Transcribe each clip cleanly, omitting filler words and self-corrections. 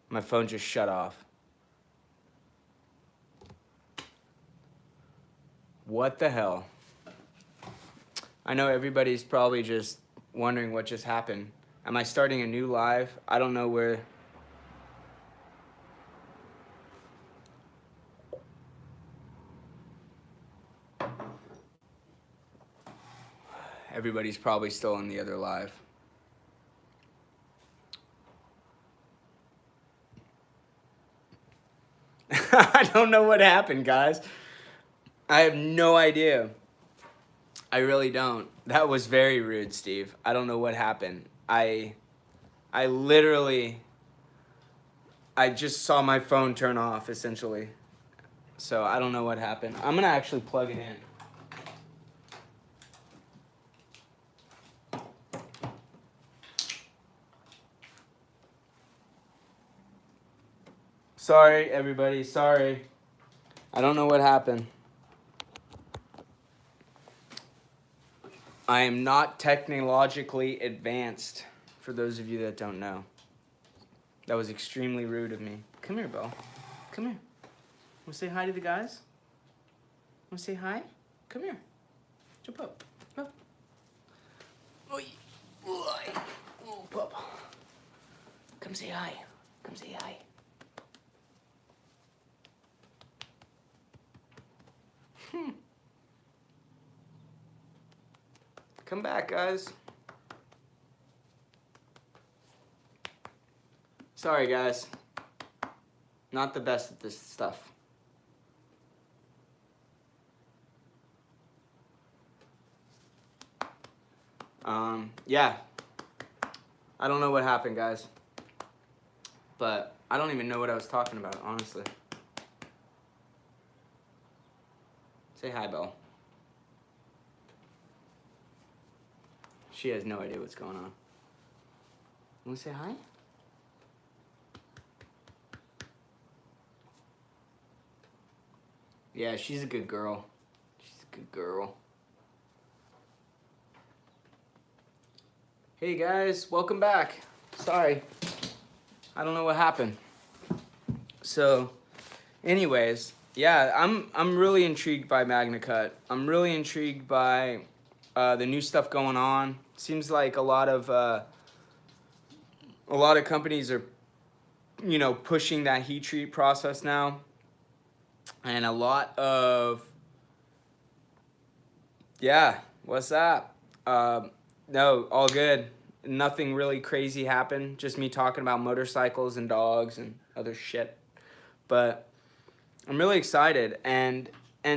My phone just shut off. What the hell? I know everybody's probably just wondering what just happened. Am I starting a new live? I don't know where. Everybody's probably still in the other live. I don't know what happened, guys. I have no idea. I really don't. That was very rude, Steve. I don't know what happened. I literally, I just saw my phone turn off, essentially. So I don't know what happened. I'm gonna actually plug it in. Sorry, everybody. Sorry. I don't know what happened. I am not technologically advanced, for those of you that don't know. That was extremely rude of me. Come here, Bo. Come here. Want to say hi to the guys? Want to say hi? Come here. Jump up. Up. Oi. Oi. Oh, pup. Come say hi. Come say hi. Come back, guys. Sorry, guys. Not the best at this stuff. Yeah. I don't know what happened, guys. But I don't even know what I was talking about, honestly. Say hi, Belle. She has no idea what's going on. Want to say hi? Yeah, she's a good girl. She's a good girl. Hey guys, welcome back. Sorry, I don't know what happened. So, anyways, yeah, I'm really intrigued by MagnaCut. I'm really intrigued by the new stuff going on. Seems like a lot of companies are, you know, pushing that heat treat process now, and a lot of yeah. What's up? No, all good. Nothing really crazy happened. Just me talking about motorcycles and dogs and other shit. But I'm really excited, and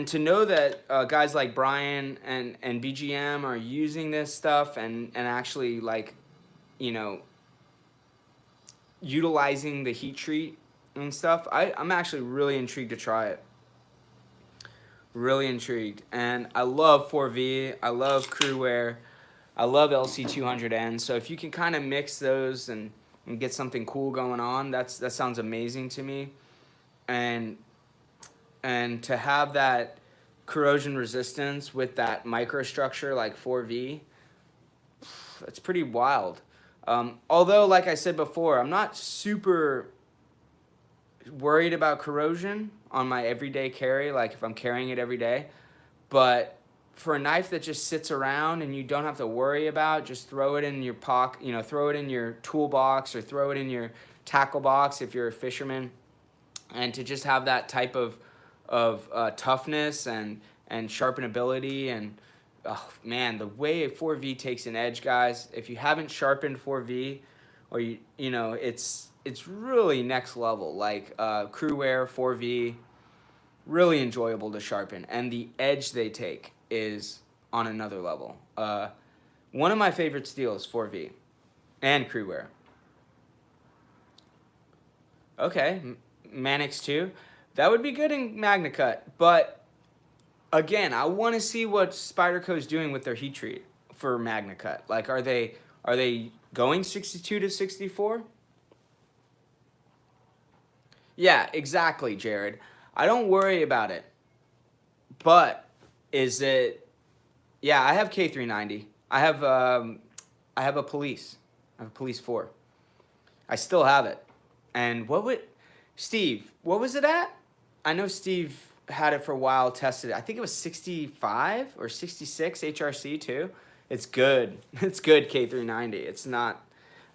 to know that guys like Brian and BGM are using this stuff and actually, like, you know, utilizing the heat treat and stuff. I'm actually really intrigued to try it. Really intrigued. And I love 4V. I love Crewwear. I love LC200N. So if you can kind of mix those and get something cool going on, that sounds amazing to me. And to have that corrosion resistance with that microstructure like 4V, that's pretty wild. Although, like I said before, I'm not super worried about corrosion on my everyday carry, like if I'm carrying it every day. But for a knife that just sits around and you don't have to worry about, just throw it in your pocket, you know, throw it in your toolbox or throw it in your tackle box if you're a fisherman, and to just have that type of toughness and sharpenability. And oh man, the way 4V takes an edge, guys, if you haven't sharpened 4V, or you know, it's really next level. Like Crewwear 4V, really enjoyable to sharpen, and the edge they take is on another level. One of my favorite steels, 4V and Crewwear. Okay, Manix 2. That would be good in MagnaCut, but again, I want to see what Spyderco is doing with their heat treat for MagnaCut. Like, are they going 62 to 64? Yeah, exactly, Jared. I don't worry about it. But is it? Yeah, I have K390. I have a police. I have a police 4. I still have it, And Steve, what was it at? I know Steve had it for a while, tested it. I think it was 65 or 66 HRC too. It's good. It's good, K390. It's not,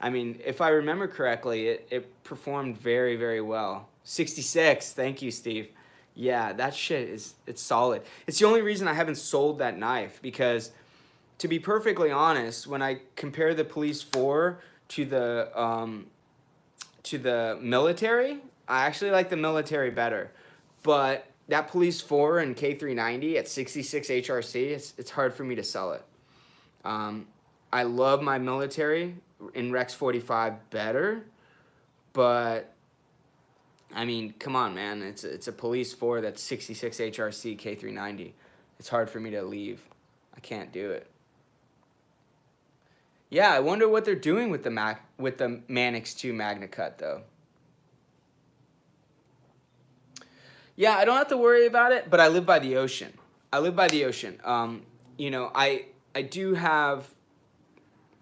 I mean, if I remember correctly, it performed very, very well. 66, thank you, Steve. Yeah, that shit it's solid. It's the only reason I haven't sold that knife, because to be perfectly honest, when I compare the Police 4 to the military, I actually like the military better. But that Police 4 and K390 at 66 HRC, it's hard for me to sell it. I love my military in Rex 45 better, but I mean, come on, man. It's a Police 4 that's 66 HRC K390. It's hard for me to leave. I can't do it. Yeah, I wonder what they're doing with the Manix 2 MagnaCut though. Yeah, I don't have to worry about it, but I live by the ocean. I live by the ocean. You know, I do have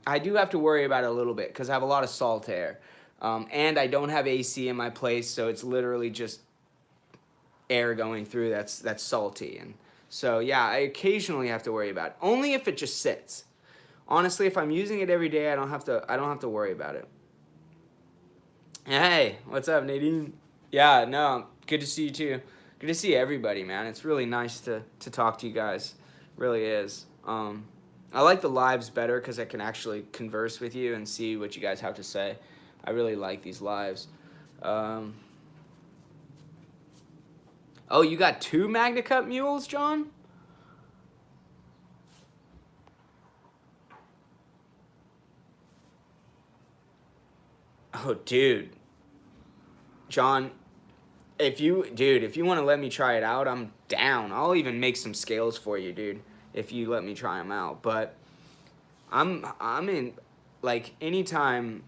to worry about it a little bit because I have a lot of salt air. And I don't have AC in my place, so it's literally just air going through that's salty. And so yeah, I occasionally have to worry about it. Only if it just sits. Honestly, if I'm using it every day, I don't have to worry about it. Hey, what's up, Nadine? Yeah, no, good to see you too. Good to see everybody, man. It's really nice to talk to you guys. It really is. I like the lives better because I can actually converse with you and see what you guys have to say. I really like these lives. Oh, you got 2 MagnaCut mules, John? Oh, dude. John, if you want to let me try it out, I'm down. I'll even make some scales for you, dude, if you let me try them out. But I'm in, like, anytime.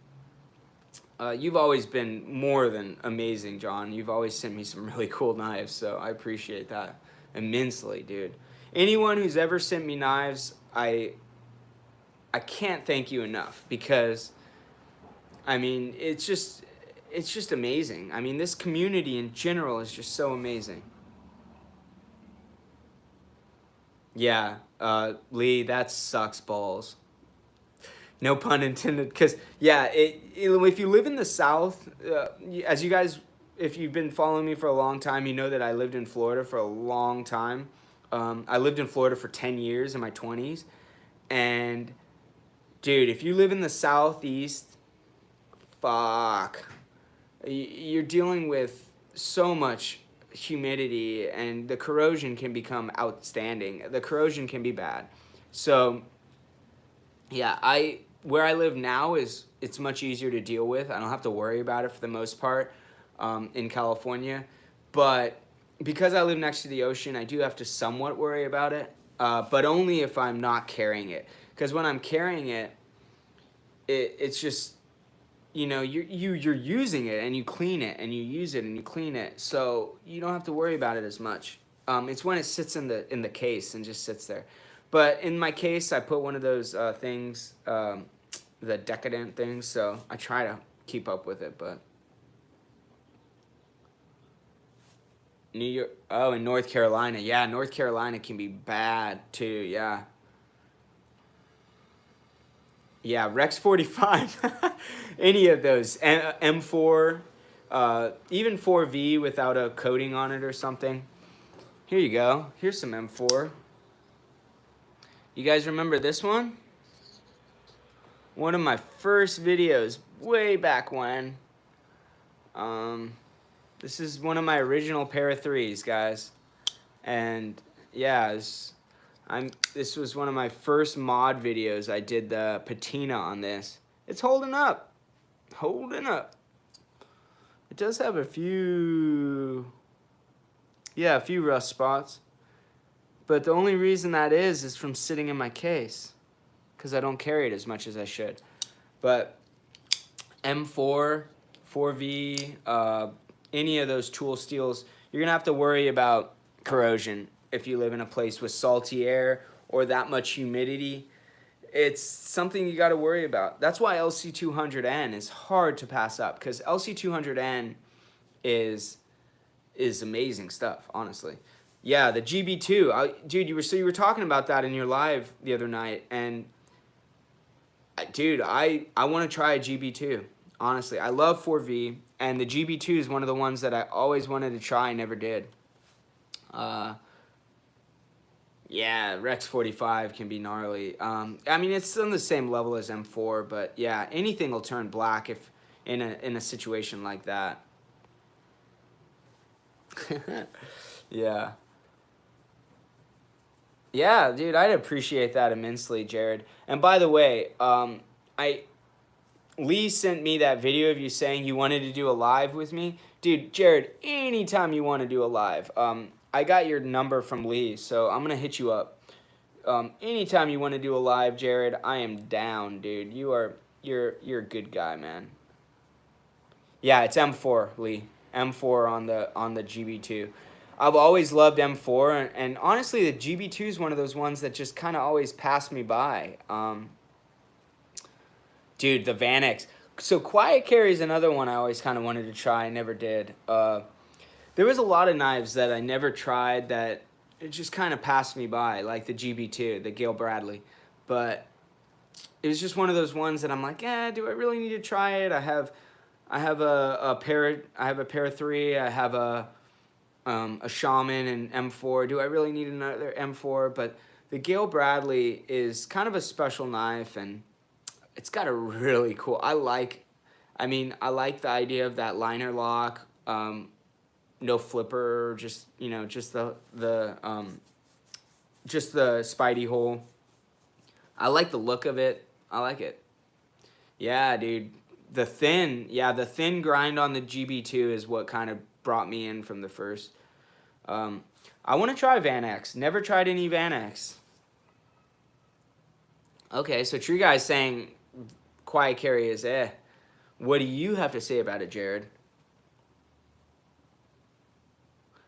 You've always been more than amazing, John. You've always sent me some really cool knives, so I appreciate that immensely, dude. Anyone who's ever sent me knives, I can't thank you enough, because I mean, it's just amazing. I mean, this community in general is just so amazing. Yeah, Lee, that sucks balls. No pun intended, because yeah, if you live in the South, as you guys, if you've been following me for a long time, you know that I lived in Florida for a long time. I lived in Florida for 10 years in my 20s, and dude, if you live in the Southeast, fuck, you're dealing with so much humidity, and the corrosion can become outstanding. The corrosion can be bad. So yeah, where I live now it's much easier to deal with. I don't have to worry about it for the most part in California. But because I live next to the ocean, I do have to somewhat worry about it, but only if I'm not carrying it. Because when I'm carrying it, it's just, you know, you're using it and you clean it and you use it and you clean it, so you don't have to worry about it as much. It's when it sits in the case and just sits there. But in my case, I put one of those things, the decadent things, so I try to keep up with it. But New York, oh, in North Carolina, yeah, North Carolina can be bad too, yeah. Yeah, Rex 45, any of those, M4, even 4V without a coating on it or something. Here you go, here's some M4. You guys remember this one? One of my first videos, way back when. This is one of my original pair of 3s, guys. And yeah, this was one of my first mod videos. I did the patina on this. It's holding up. Holding up. It does have a few rust spots. But the only reason that is from sitting in my case, because I don't carry it as much as I should. But M4, 4V, any of those tool steels, you're going to have to worry about corrosion if you live in a place with salty air or that much humidity. it's something you got to worry about. That's why LC200N is hard to pass up, because LC200N is amazing stuff, honestly. Yeah, the GB2, dude, you were talking about that in your live the other night, and dude, I want to try a GB2. Honestly, I love 4V, and the GB2 is one of the ones that I always wanted to try and never did. Yeah, Rex 45 can be gnarly. I mean, it's on the same level as M4, but yeah, anything will turn black if in a situation like that. Yeah. Yeah, dude, I'd appreciate that immensely, Jared. And by the way, Lee sent me that video of you saying you wanted to do a live with me. Dude, Jared, anytime you want to do a live, I got your number from Lee, so I'm gonna hit you up. Anytime you want to do a live, Jared, I am down, dude. You're a good guy, man. Yeah, it's M4, Lee. M4 on the GB2. I've always loved M4, and honestly, the GB2 is one of those ones that just kind of always pass me by. Dude, the Manix. So Quiet Carry is another one I always kind of wanted to try. I never did. There was a lot of knives that I never tried that it just kind of passed me by, like the GB2, the Gail Bradley. But it was just one of those ones that I'm like, do I really need to try it? I have a pair of 3. I have a Shaman and M4. Do I really need another M4? But the Gail Bradley is kind of a special knife, and it's got a really cool. I like the idea of that liner lock, no flipper, just the Spidey hole. I like the look of it. I like it. Yeah, dude. The thin grind on the GB2 is what kind of brought me in from the first. I want to try Manix. Never tried any Manix. Okay, so True Guy's saying Quiet Carry is eh. What do you have to say about it, Jared?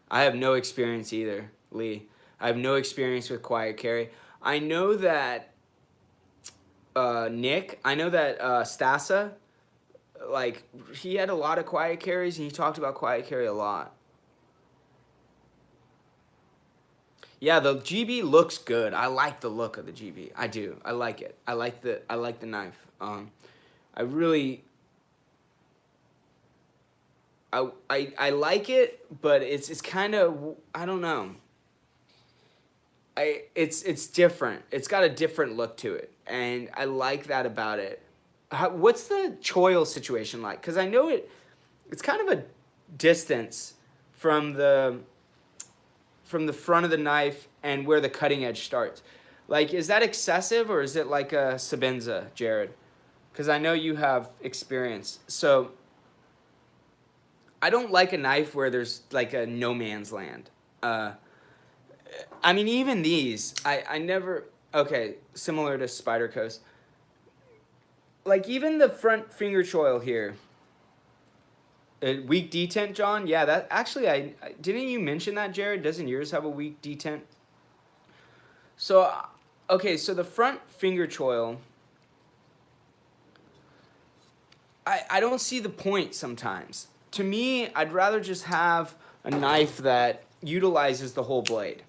I have no experience either, Lee. I have no experience with Quiet Carry. I know that Nick, Stassa, like, he had a lot of Quiet Carries, and he talked about Quiet Carry a lot. Yeah, the GB looks good. I like the look of the GB. I do. I like it. I like the knife. I like it, but it's kind of, I don't know. It's different. It's got a different look to it, and I like that about it. What's the Choils situation like? Because I know it's kind of a distance from the front of the knife and where the cutting edge starts. Like, is that excessive, or is it like a Sabenza, Jared? Because I know you have experience. So I don't like a knife where there's like a no man's land. I mean, even these, I never, okay, similar to Spyderco's. Like, even the front finger choil here, weak detent, John? Yeah, that actually, I didn't you mention that, Jared? Doesn't yours have a weak detent? So, okay, so the front finger choil, I don't see the point sometimes. To me, I'd rather just have a knife that utilizes the whole blade.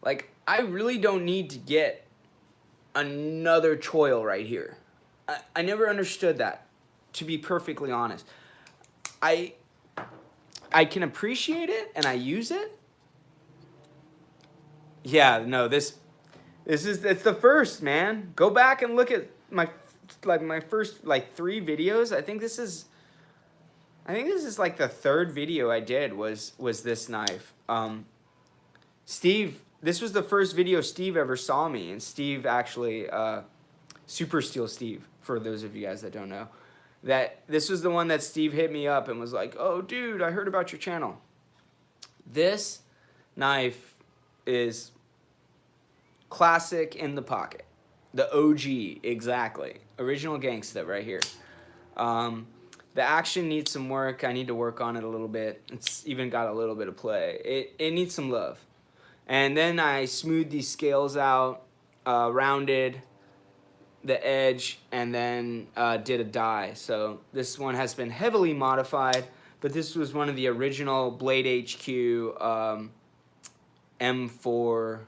Like, I really don't need to get another choil right here. I never understood that, to be perfectly honest. I can appreciate it and I use it. Yeah, no, it's the first, man. Go back and look at my first 3 videos. I think this is like the 3rd video I did was this knife. Steve, this was the first video Steve ever saw me, and Steve actually, Super Steel Steve, for those of you guys that don't know, that this was the one that Steve hit me up and was like, "Oh, dude, I heard about your channel." This knife is classic in the pocket. The OG, exactly. Original gangsta right here. The action needs some work. I need to work on it a little bit. It's even got a little bit of play. It needs some love. And then I smooth these scales out. rounded the edge, and then did a die. So this one has been heavily modified, but this was one of the original Blade HQ M4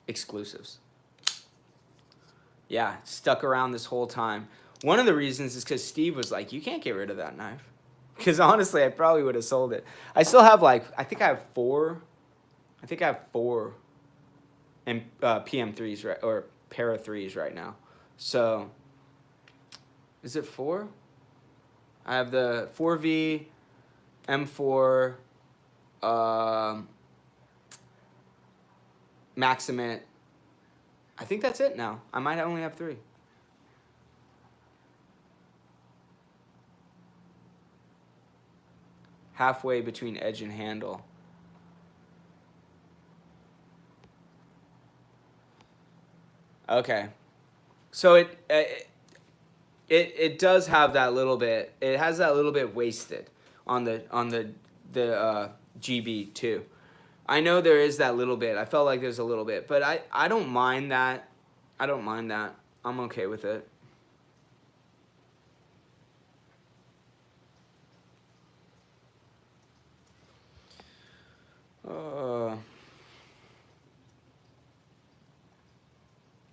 exclusives. Yeah, stuck around this whole time. One of the reasons is because Steve was like, you can't get rid of that knife. Because honestly, I probably would have sold it. I still have I think I have four and PM3s, right, or Para 3s right now. So, is it 4? I have the 4V, M4, Maximate. I think that's it now. I might only have 3. Halfway between edge and handle. Okay, so it does have that little bit. It has that little bit wasted on the GB too. I know there is that little bit. I felt like there's a little bit, but I don't mind that. I don't mind that. I'm okay with it.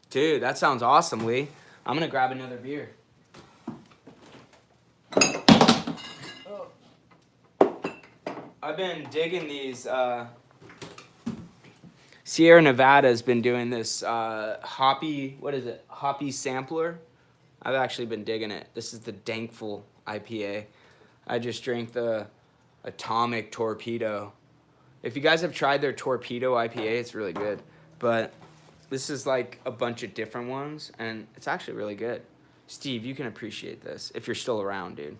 Dude, that sounds awesome, Lee. I'm gonna grab another beer. Oh. I've been digging these. Sierra Nevada's been doing this hoppy, what is it? Hoppy sampler. I've actually been digging it. This is the Dankful IPA. I just drank the Atomic Torpedo. If you guys have tried their Torpedo IPA, it's really good. But this is like a bunch of different ones, and it's actually really good. Steve, you can appreciate this if you're still around, dude.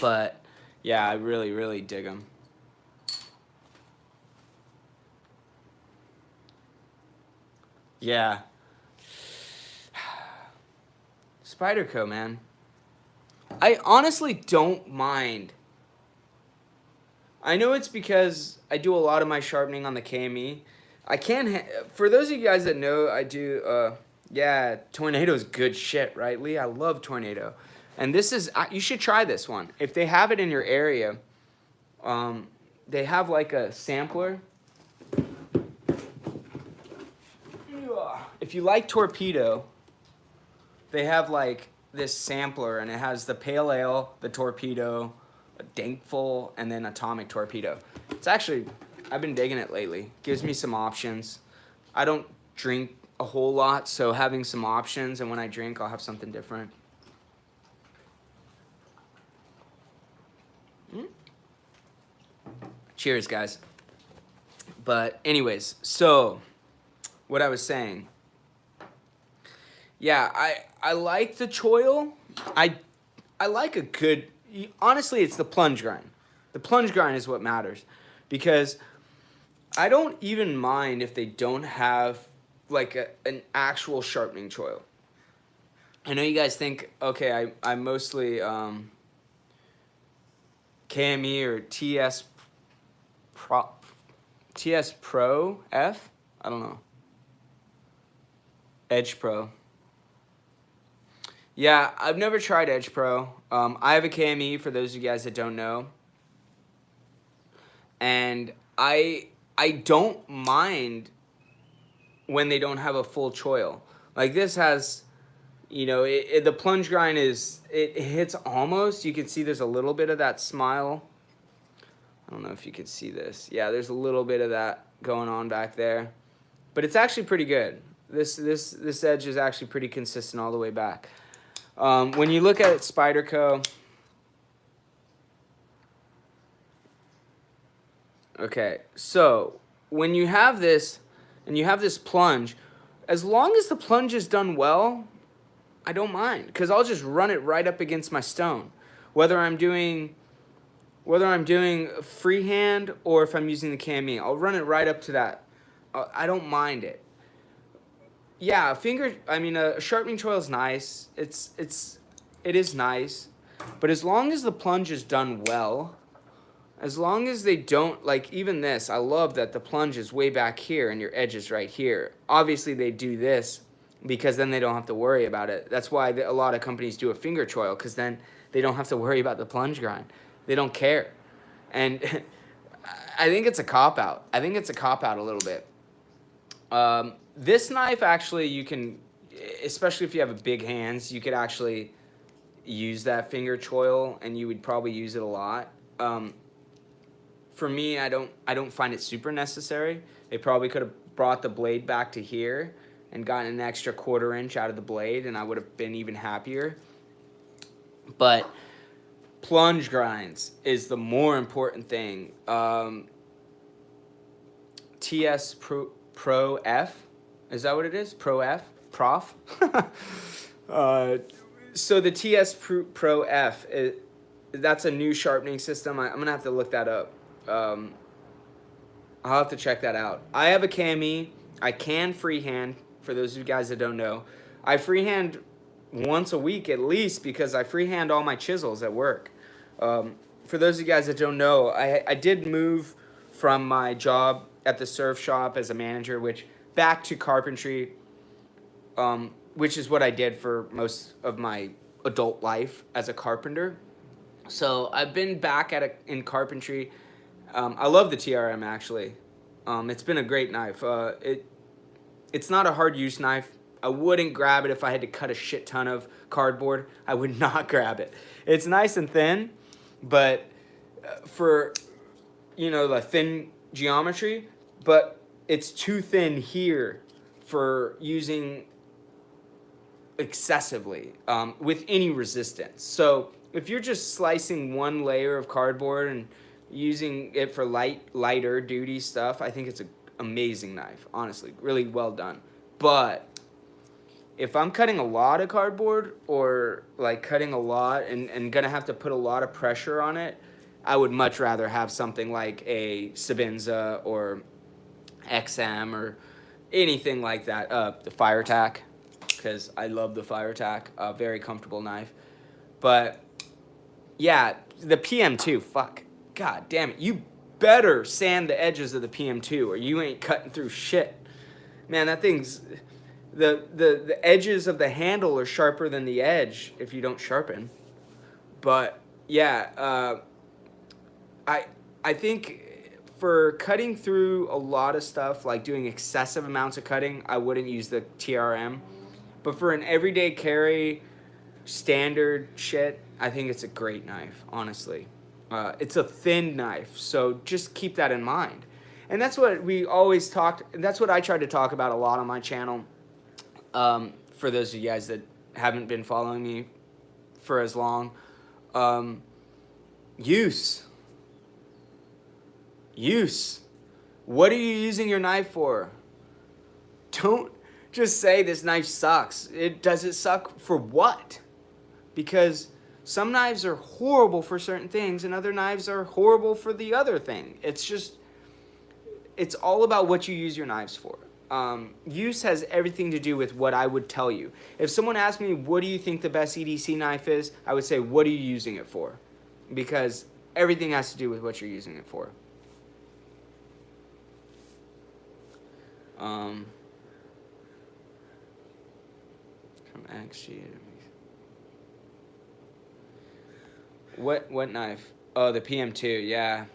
But yeah, I really, really dig them. Yeah. Spyderco, man. I honestly don't mind. I know it's because I do a lot of my sharpening on the KME. I can, for those of you guys that know, I do, yeah, Tornado's good shit, right, Lee? I love Tornado. And this is, you should try this one. If they have it in your area, they have like a sampler. If you like Torpedo, they have like this sampler, and it has the Pale Ale, the Torpedo, a Dankful, and then Atomic Torpedo. It's actually, I've been digging it lately. Gives me some options. I don't drink a whole lot, so having some options, and when I drink, I'll have something different. Cheers, guys. But anyways, so what I was saying. Yeah, I like the Choil. I like a good, honestly, it's the plunge grind. The plunge grind is what matters, because I don't even mind if they don't have like an actual sharpening choil. I know you guys think, okay, I mostly KME or TS Pro F? I don't know. Edge Pro. Yeah, I've never tried Edge Pro. I have a KME, for those of you guys that don't know. And I don't mind when they don't have a full choil. Like this has, you know, the plunge grind is, it hits almost, you can see there's a little bit of that smile. I don't know if you can see this. Yeah, there's a little bit of that going on back there. But it's actually pretty good. This edge is actually pretty consistent all the way back. When you look at Spyderco, okay, so when you have this and you have this plunge, as long as the plunge is done well, I don't mind, because I'll just run it right up against my stone, whether I'm doing freehand or if I'm using the KME. I'll run it right up to that. I don't mind it. Yeah, a sharpening choil is nice. It is nice, but as long as the plunge is done well, As long as they don't, like even this, I love that the plunge is way back here and your edge is right here. Obviously they do this because then they don't have to worry about it. That's why a lot of companies do a finger choil, because then they don't have to worry about the plunge grind. They don't care. And I think it's a cop-out. I think it's a cop-out a little bit. This knife actually, you can, especially if you have big hands, you could actually use that finger choil, and you would probably use it a lot. For me, I don't find it super necessary. They probably could have brought the blade back to here and gotten an extra 1/4 inch out of the blade, and I would have been even happier. But plunge grinds is the more important thing. TS Pro F, is that what it is? Pro F? Prof? So the TS Pro F, that's a new sharpening system. I'm going to have to look that up. I'll have to check that out. I have a KME. I can freehand, for those of you guys that don't know. I freehand once a week at least, because I freehand all my chisels at work. For those of you guys that don't know, I did move from my job at the surf shop as a manager, back to carpentry, which is what I did for most of my adult life as a carpenter. So I've been back in carpentry. I love the TRM actually. It's been a great knife. It's not a hard use knife. I wouldn't grab it if I had to cut a shit ton of cardboard. I would not grab it. It's nice and thin, but for, the thin geometry, but it's too thin here for using excessively with any resistance. So if you're just slicing one layer of cardboard and using it for lighter duty stuff, I think it's an amazing knife, honestly, really well done. But if I'm cutting a lot of cardboard, or like cutting a lot and gonna have to put a lot of pressure on it, I would much rather have something like a Sabinza or XM or anything like that. The FireTac, because I love the FireTac, a very comfortable knife. But yeah, the PM2, fuck, god damn it, you better sand the edges of the PM2 or you ain't cutting through shit. Man, that thing's, the edges of the handle are sharper than the edge if you don't sharpen. But yeah, I think for cutting through a lot of stuff, like doing excessive amounts of cutting, I wouldn't use the TRM. But for an everyday carry, standard shit, I think it's a great knife, honestly. It's a thin knife, so just keep that in mind. And that's what we always talked, that's what I tried to talk about a lot on my channel. For those of you guys that haven't been following me for as long. Use. What are you using your knife for? Don't just say this knife sucks. Does it suck for what? Because some knives are horrible for certain things and other knives are horrible for the other thing. It's all about what you use your knives for. Use has everything to do with what I would tell you. If someone asked me, what do you think the best EDC knife is? I would say, what are you using it for? Because everything has to do with what you're using it for. From XG. What knife? Oh, the PM2, yeah.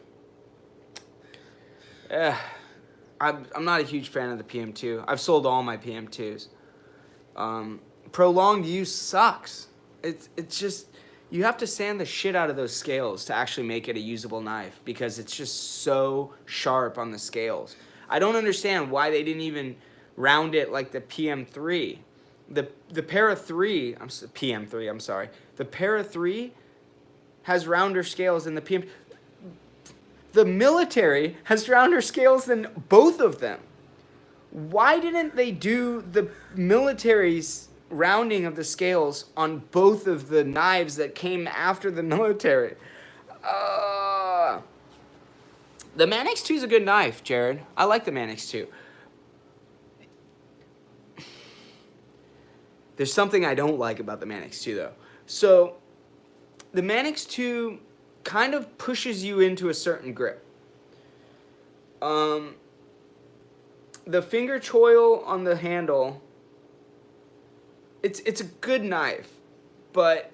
I'm not a huge fan of the PM2. I've sold all my PM2s. Prolonged use sucks. It's just, you have to sand the shit out of those scales to actually make it a usable knife because it's just so sharp on the scales. I don't understand why they didn't even round it like the PM3. The Para 3, PM3, I'm sorry. The Para 3 has rounder scales than the PM. The military has rounder scales than both of them. Why didn't they do the military's rounding of the scales on both of the knives that came after the military? The Manix 2 is a good knife, Jared. I like the Manix 2. There's something I don't like about the Manix 2, though. So, the Manix 2 kind of pushes you into a certain grip. The finger choil on the handle, it's a good knife, but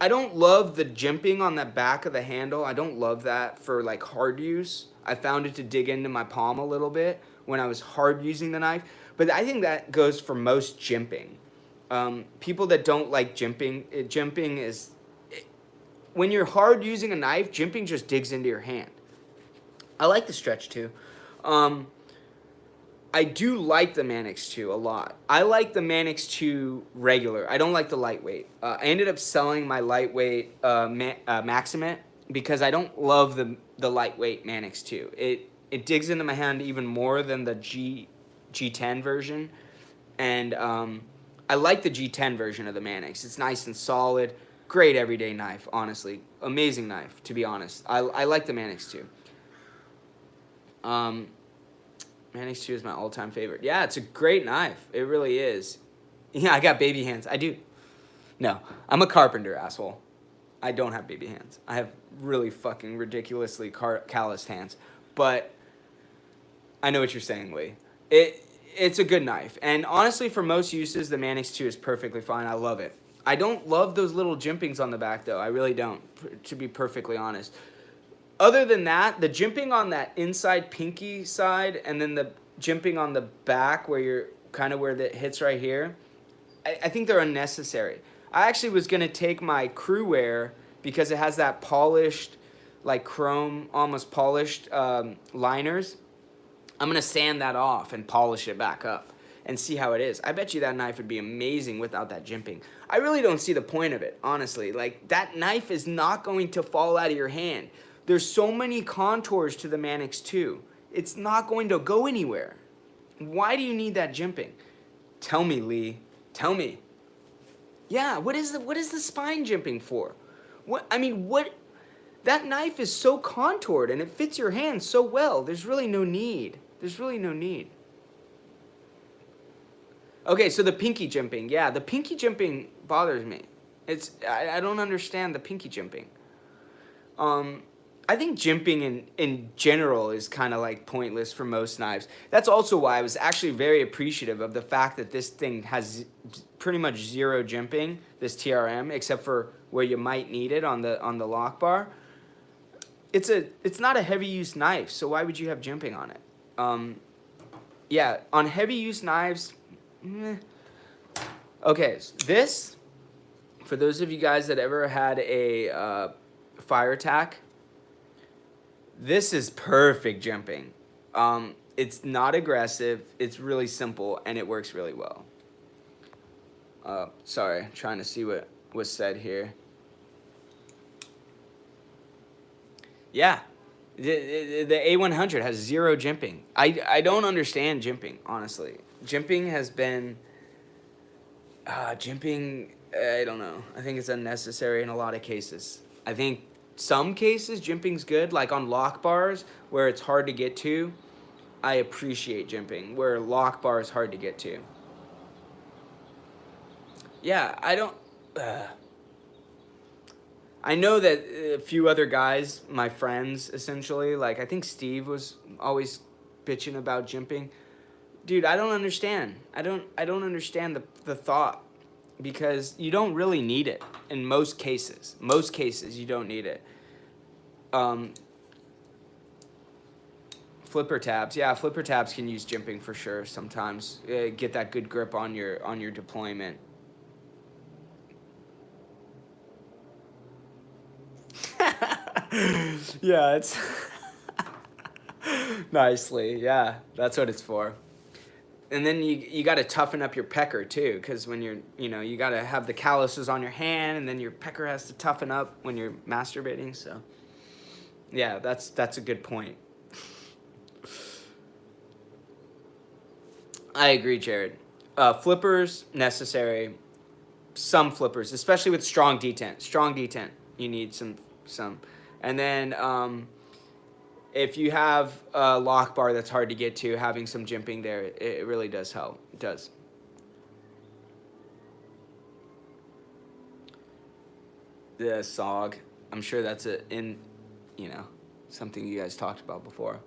I don't love the jimping on the back of the handle. I don't love that for like hard use. I found it to dig into my palm a little bit when I was hard using the knife, but I think that goes for most jimping. People that don't like jimping, jimping is, when you're hard using a knife, jimping just digs into your hand. I like the Stretch 2. I do like the Manix 2 a lot. I like the Manix 2 regular. I don't like the lightweight. I ended up selling my lightweight Maximate because I don't love the lightweight Manix 2. It digs into my hand even more than the G10 version. And I like the G10 version of the Manix. It's nice and solid. Great everyday knife, honestly. Amazing knife, to be honest. I like the Manix 2. Manix 2 is my all-time favorite. Yeah, it's a great knife. It really is. Yeah, I got baby hands. I do. No, I'm a carpenter, asshole. I don't have baby hands. I have really fucking ridiculously calloused hands. But I know what you're saying, Lee. It's a good knife. And honestly, for most uses, the Manix 2 is perfectly fine. I love it. I don't love those little jimpings on the back, though. I really don't, to be perfectly honest. Other than that, the jimping on that inside pinky side and then the jimping on the back where you're kind of where it hits right here, I think they're unnecessary. I actually was going to take my crew wear because it has that polished, like chrome, almost polished liners. I'm going to sand that off and polish it back up and see how it is. I bet you that knife would be amazing without that jimping. I really don't see the point of it, honestly. Like, that knife is not going to fall out of your hand. There's so many contours to the Manix 2. It's not going to go anywhere. Why do you need that jimping? Tell me, Lee. Tell me. Yeah, what is the spine jimping for? What? That knife is so contoured and it fits your hand so well. There's really no need. There's really no need. Okay, so the pinky jimping. Yeah, the pinky jimping bothers me. I don't understand the pinky jimping. I think jimping in general is kind of like pointless for most knives. That's also why I was actually very appreciative of the fact that this thing has pretty much zero jimping, this TRM, except for where you might need it on the lock bar. It's not a heavy use knife, so why would you have jimping on it? Yeah, on heavy use knives, Okay, so this, for those of you guys that ever had a fire attack, this is perfect jimping. It's not aggressive, it's really simple, and it works really well. Sorry, I'm trying to see what was said here. Yeah, the A100 has zero jimping. I don't understand jimping, honestly. Jimping has been, jimping, I don't know. I think it's unnecessary in a lot of cases. I think some cases jimping's good, like on lock bars where it's hard to get to. I appreciate jimping, where lock bar is hard to get to. Yeah, I know that a few other guys, my friends, essentially, like I think Steve was always bitching about jimping. Dude, I don't understand. I don't understand the thought, because you don't really need it in most cases. Most cases you don't need it. Flipper tabs, yeah, flipper tabs can use jimping for sure sometimes. Get that good grip on your deployment. Yeah, it's nicely. Yeah, that's what it's for. And then you got to toughen up your pecker too, because when you got to have the calluses on your hand, and then your pecker has to toughen up when you're masturbating. So, yeah, that's a good point. I agree, Jared. Flippers necessary. Some flippers, especially with strong detent. Strong detent, you need some. And then if you have a lock bar that's hard to get to, having some jimping there, it really does help. It does. the SOG. I'm sure that's something you guys talked about before.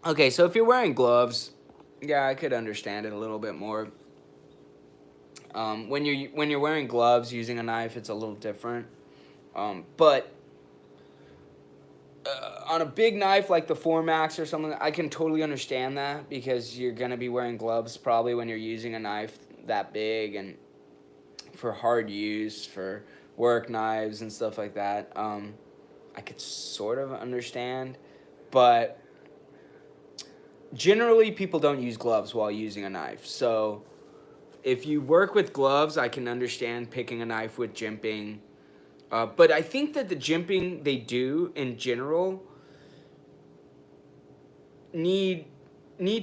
Okay, so if you're wearing gloves, yeah, I could understand it a little bit more. When you're wearing gloves, using a knife, it's a little different. But on a big knife like the 4 Max or something, I can totally understand that because you're gonna be wearing gloves probably when you're using a knife that big and for hard use, for work knives and stuff like that. I could sort of understand, but generally people don't use gloves while using a knife. So if you work with gloves, I can understand picking a knife with jimping. But I think that the jimping they do in general need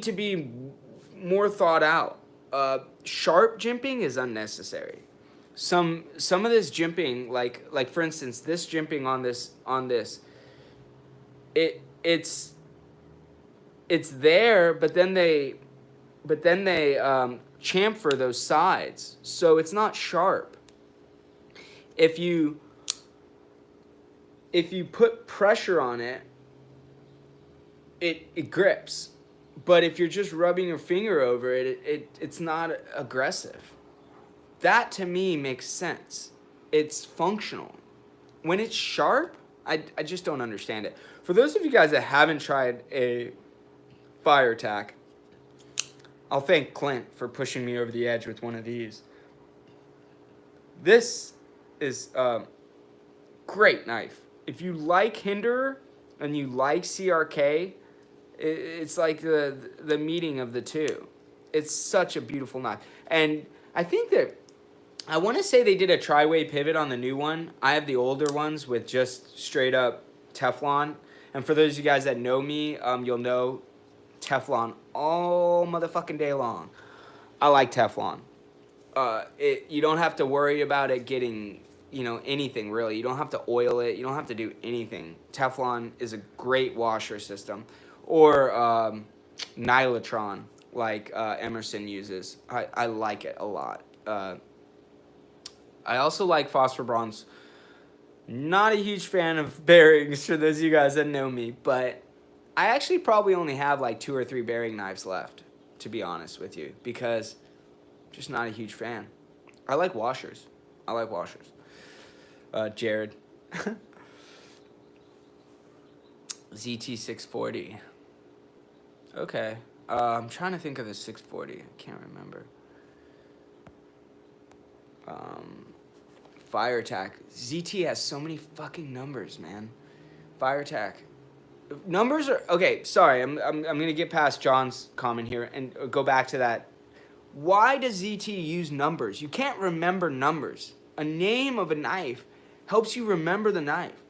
to be more thought out. Sharp jimping is unnecessary. Some of this jimping, like for instance, this jimping on this, it's there, but then they chamfer those sides, so it's not sharp. If you put pressure on it, it grips. But if you're just rubbing your finger over it, it's not aggressive. That to me makes sense. It's functional. When it's sharp, I just don't understand it. For those of you guys that haven't tried a fire tack, I'll thank Clint for pushing me over the edge with one of these. This is a great knife. If you like Hinderer and you like CRK, it's like the meeting of the two. It's such a beautiful knife. And I think that, I want to say they did a tri-way pivot on the new one. I have the older ones with just straight up Teflon. And for those of you guys that know me, you'll know Teflon all motherfucking day long. I like Teflon. You don't have to worry about it getting, anything really. You don't have to oil it. You don't have to do anything. Teflon is a great washer system. Or Nylatron, like Emerson uses. I like it a lot. I also like phosphor bronze. Not a huge fan of bearings for those of you guys that know me, but I actually probably only have like 2 or 3 bearing knives left, to be honest with you, because I'm just not a huge fan. I like washers. Jared. ZT640. Okay. I'm trying to think of the 640. I can't remember. Fire tack. ZT has so many fucking numbers, man. Fire tack. Numbers are okay. Sorry, I'm gonna get past John's comment here and go back to that. Why does ZT use numbers? You can't remember numbers. A name of a knife helps you remember the knife.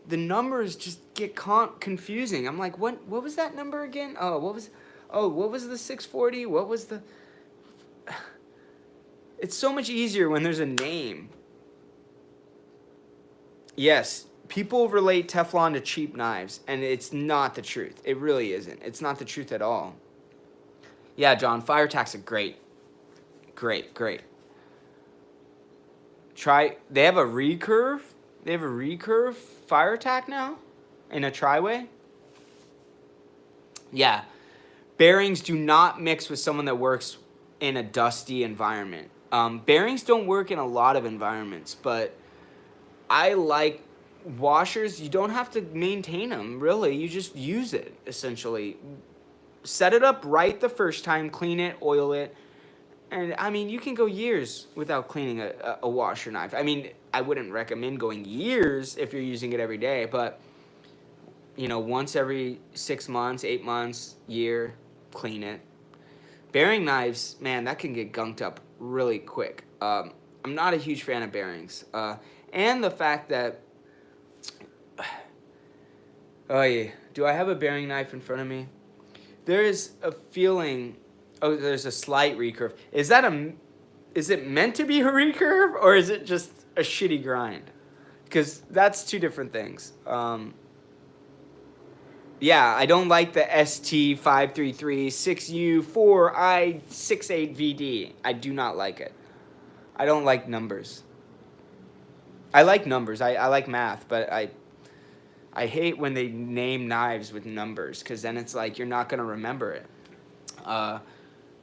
The numbers just get confusing. I'm like, what was that number again? What was the 640? What was the? It's so much easier when there's a name. Yes, people relate Teflon to cheap knives, and it's not the truth. It really isn't. It's not the truth at all. Yeah, John, fire tacks are great. Great. They have a recurve? They have a recurve fire tack now? In a tri-way? Yeah. Bearings do not mix with someone that works in a dusty environment. Bearings don't work in a lot of environments, but I like washers. You don't have to maintain them, really. You just use it, essentially. Set it up right the first time, clean it, oil it. And, I mean, you can go years without cleaning a washer knife. I mean, I wouldn't recommend going years if you're using it every day, but, once every 6 months, 8 months, year, clean it. Bearing knives, man, that can get gunked up really quick. I'm not a huge fan of bearings. And the fact that, oh yeah, do I have a bearing knife in front of me? There is a feeling, there's a slight recurve. Is it meant to be a recurve, or is it just a shitty grind? Because that's two different things. Yeah, I don't like the ST533 6U4I68VD. I do not like it. I don't like numbers. I like numbers. I like math, but I hate when they name knives with numbers, because then it's like you're not going to remember it.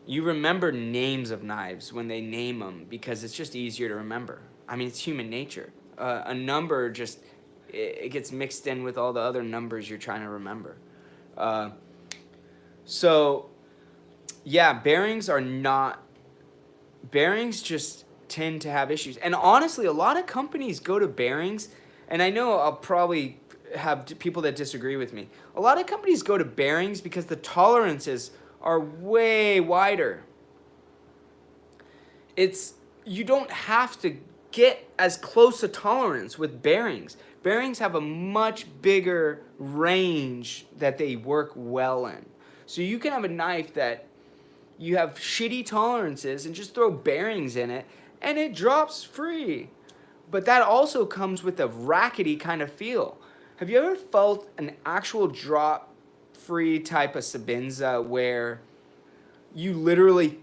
You remember names of knives when they name them, because it's just easier to remember. I mean, it's human nature. A number just, it gets mixed in with all the other numbers you're trying to remember. So, yeah, bearings just tend to have issues. And honestly, a lot of companies go to bearings, and I know I'll probably have people that disagree with me. A lot of companies go to bearings because the tolerances are way wider. You don't have to get as close a tolerance with bearings. Bearings have a much bigger range that they work well in. So you can have a knife that you have shitty tolerances and just throw bearings in it and it drops free. But that also comes with a rackety kind of feel. Have you ever felt an actual drop free type of Sabinza where you literally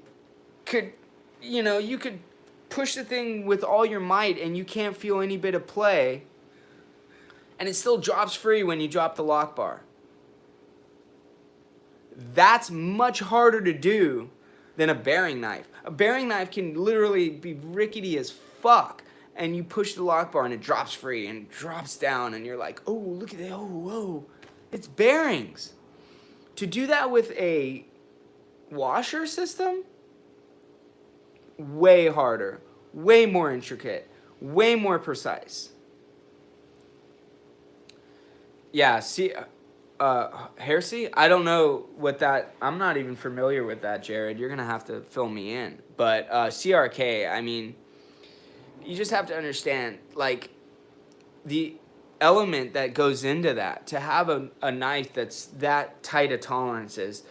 could, you could push the thing with all your might and you can't feel any bit of play, and it still drops free when you drop the lock bar? That's much harder to do than a bearing knife. A bearing knife can literally be rickety as fuck, and you push the lock bar and it drops free and drops down, and you're like, oh, look at that, oh, whoa. It's bearings. To do that with a washer system, way harder, way more intricate, way more precise. Yeah, see, heresy? I don't know what that, I'm not even familiar with that, Jared. You're going to have to fill me in. But CRK, I mean, you just have to understand, like, the element that goes into that, to have a knife that's that tight of tolerances.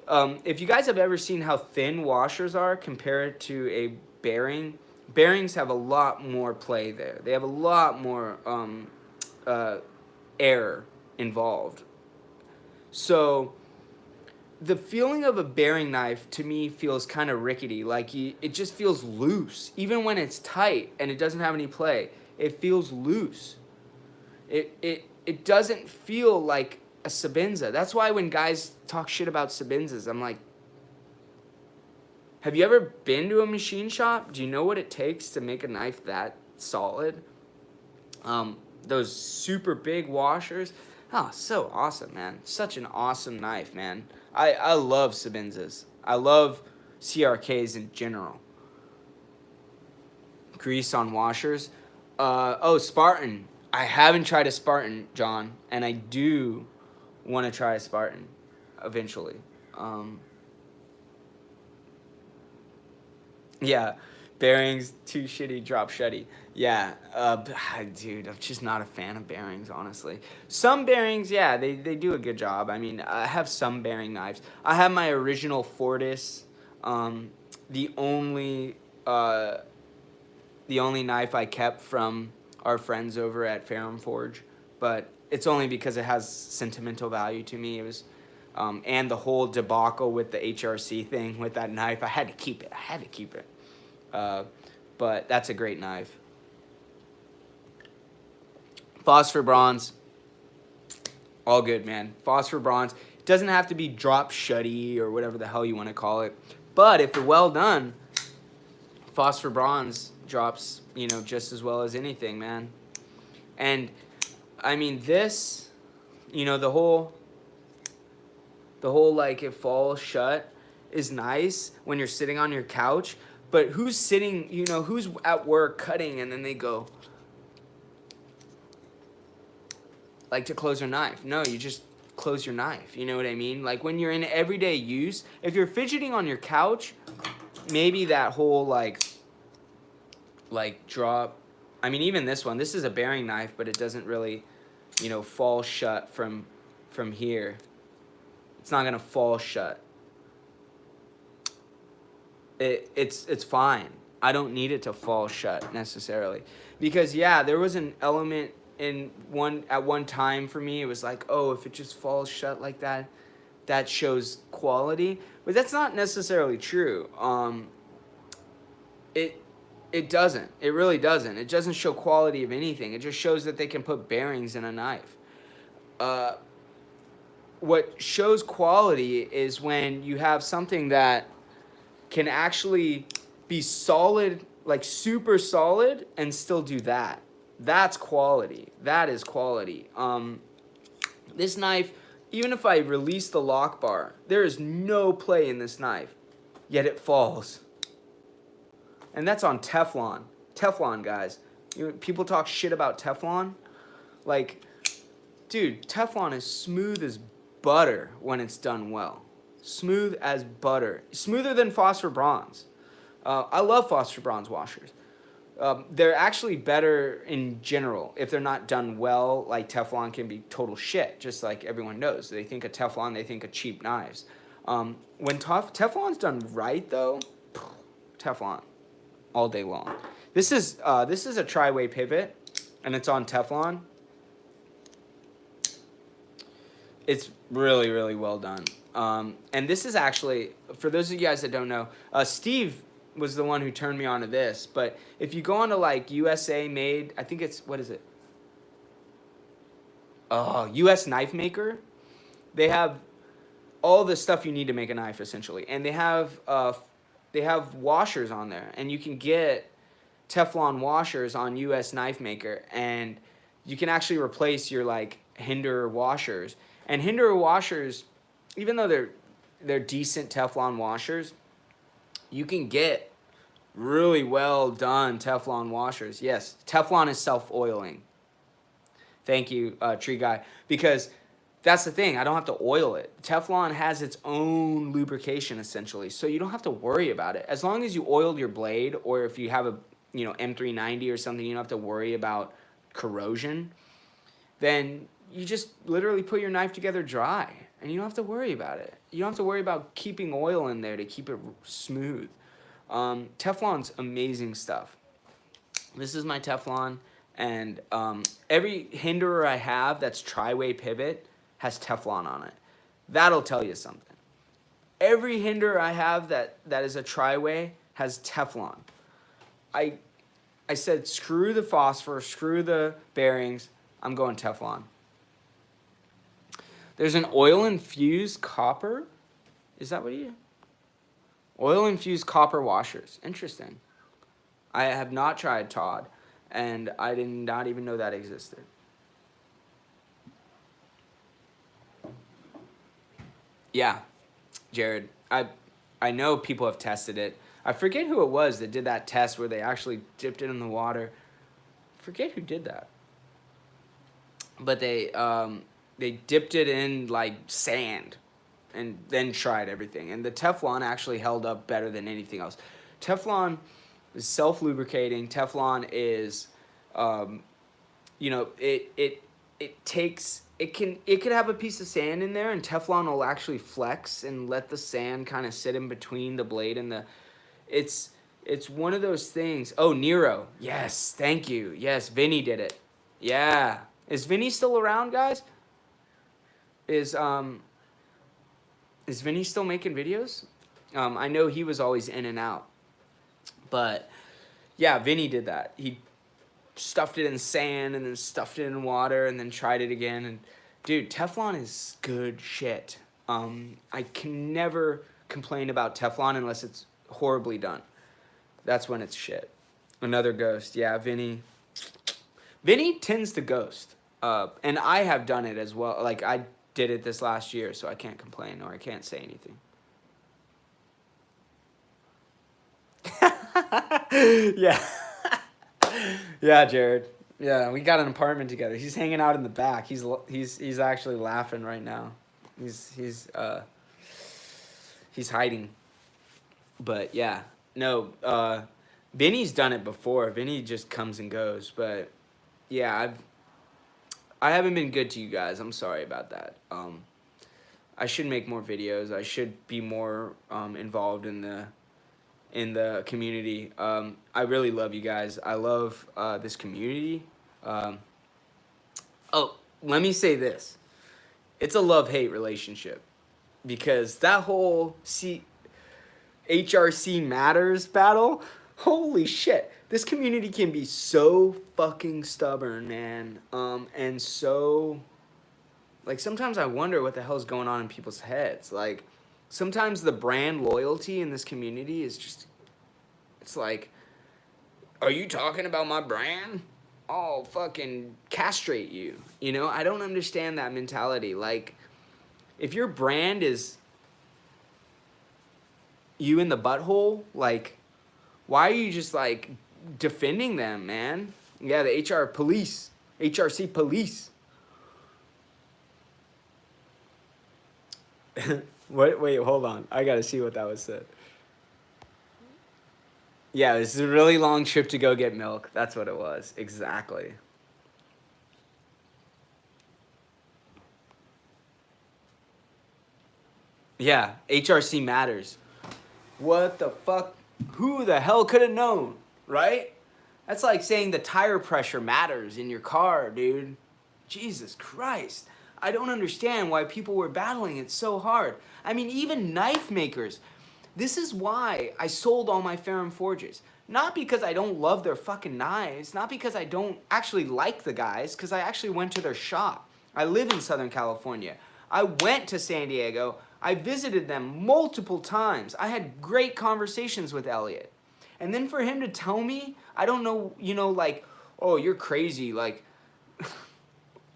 If you guys have ever seen how thin washers are compared to a bearing, bearings have a lot more play there. They have a lot more air involved. So the feeling of a bearing knife to me feels kind of rickety. Like it just feels loose. Even when it's tight and it doesn't have any play, it feels loose. It doesn't feel like a Sabinza. That's why when guys talk shit about Sabinzas, I'm like, have you ever been to a machine shop? Do you know what it takes to make a knife that solid? Those super big washers. Oh, so awesome, man. Such an awesome knife, man. I love Sabinzas. I love CRKs in general. Grease on washers. Spartan. I haven't tried a Spartan, John, and I do want to try a Spartan eventually. Yeah, bearings, too shitty, drop shutty. Yeah, dude, I'm just not a fan of bearings, honestly. Some bearings, yeah, they do a good job. I mean, I have some bearing knives. I have my original Fortis, the only knife I kept from our friends over at Ferrum Forge, but it's only because it has sentimental value to me. It was, and the whole debacle with the HRC thing with that knife, I had to keep it. But that's a great knife. Phosphor bronze, all good, man. Phosphor bronze. It doesn't have to be drop shutty or whatever the hell you want to call it, but if they're well done, phosphor bronze drops, just as well as anything, man. And I mean, this, the whole like it falls shut is nice when you're sitting on your couch, but who's sitting, who's at work cutting and then they go like to close their knife? No, you just close your knife. You know what I mean? Like when you're in everyday use, if you're fidgeting on your couch, maybe that whole like drop. I mean, even this one, this is a bearing knife, but it doesn't really, fall shut from here. It's not gonna fall shut. It's fine. I don't need it to fall shut necessarily, because yeah, there was an element at one time for me. It was like, oh, if it just falls shut like that, that shows quality, but that's not necessarily true. It doesn't. It really doesn't. It doesn't show quality of anything. It just shows that they can put bearings in a knife. What shows quality is when you have something that can actually be solid, like super solid, and still do that. That's quality. That is quality. This knife, even if I release the lock bar, there is no play in this knife, yet it falls. And that's on Teflon. Teflon, guys. People talk shit about Teflon. Like, dude, Teflon is smooth as butter when it's done well. Smooth as butter. Smoother than phosphor bronze. I love phosphor bronze washers. They're actually better in general if they're not done well. Like Teflon can be total shit, just like everyone knows. They think of Teflon, they think of cheap knives. When Teflon's done right, though, Teflon all day long. This is a tri-way pivot, and it's on Teflon. It's really, really well done. And this is actually, for those of you guys that don't know, Steve was the one who turned me on to this. But if you go on to like USA made, I think it's, what is it? US Knife Maker. They have all the stuff you need to make a knife essentially, and they have washers on there, and you can get Teflon washers on US Knife Maker, and you can actually replace your like Hinder washers. And Hinder washers, even though they're decent Teflon washers, you can get really well done Teflon washers. Yes, Teflon is self-oiling. Thank you, Tree Guy, because that's the thing. I don't have to oil it. Teflon has its own lubrication essentially, so you don't have to worry about it. As long as you oiled your blade, or if you have a M390 or something, you don't have to worry about corrosion. Then you just literally put your knife together dry, and you don't have to worry about it. You don't have to worry about keeping oil in there to keep it smooth. Teflon's amazing stuff. This is my Teflon, and every Hinderer I have that's tri-way pivot has Teflon on it. That'll tell you something. Every Hinderer I have that is a tri-way has Teflon. I said, screw the phosphor, screw the bearings, I'm going Teflon. There's an oil-infused copper. Is that what you... Oil-infused copper washers. Interesting. I have not tried Todd, and I did not even know that existed. Yeah, Jared. I know people have tested it. I forget who it was that did that test where they actually dipped it in the water. I forget who did that. But they dipped it in like sand and then tried everything. And the Teflon actually held up better than anything else. Teflon is self-lubricating. Teflon is, it could have a piece of sand in there, and Teflon will actually flex and let the sand kind of sit in between the blade and the... It's one of those things. Oh, Nero. Yes, thank you. Yes, Vinny did it. Yeah. Is Vinny still around, guys? Is Vinny still making videos? I know he was always in and out. But, yeah, Vinny did that. He stuffed it in sand and then stuffed it in water and then tried it again. And, dude, Teflon is good shit. I can never complain about Teflon unless it's horribly done. That's when it's shit. Another ghost. Yeah, Vinny. Vinny tends to ghost. And I have done it as well. Like, I did it this last year, so I can't complain or I can't say anything. Yeah. Yeah, Jared. Yeah, we got an apartment together. He's hanging out in the back. He's actually laughing right now. He's hiding. But yeah, no. Vinny's done it before. Vinny just comes and goes. But yeah, I haven't been good to you guys. I'm sorry about that. I should make more videos. I should be more involved in the community. I really love you guys. I love this community. Oh, let me say this. It's a love-hate relationship, because that whole HRC Matters battle, Holy shit. This community can be so fucking stubborn, man. And so, like, sometimes I wonder what the hell's going on in people's heads. Like, sometimes the brand loyalty in this community is just, it's like, are you talking about my brand? I'll fucking castrate you. You know, I don't understand that mentality. Like, if your brand is you in the butthole, like, why are you just, like, defending them, man? Yeah, the HRC police. Wait, hold on. I gotta see what that was said. Yeah, this is a really long trip to go get milk. That's what it was. Exactly. Yeah, HRC matters. What the fuck? Who the hell could have known, right? That's like saying the tire pressure matters in your car, dude. Jesus Christ. I don't understand why people were battling it so hard. I mean, even knife makers. This is why I sold all my Ferrum Forges. Not because I don't love their fucking knives, not because I don't actually like the guys, because I actually went to their shop. I live in Southern California. I went to San Diego. I visited them multiple times. I had great conversations with Elliot. And then for him to tell me, I don't know, you know, like, oh, you're crazy, like,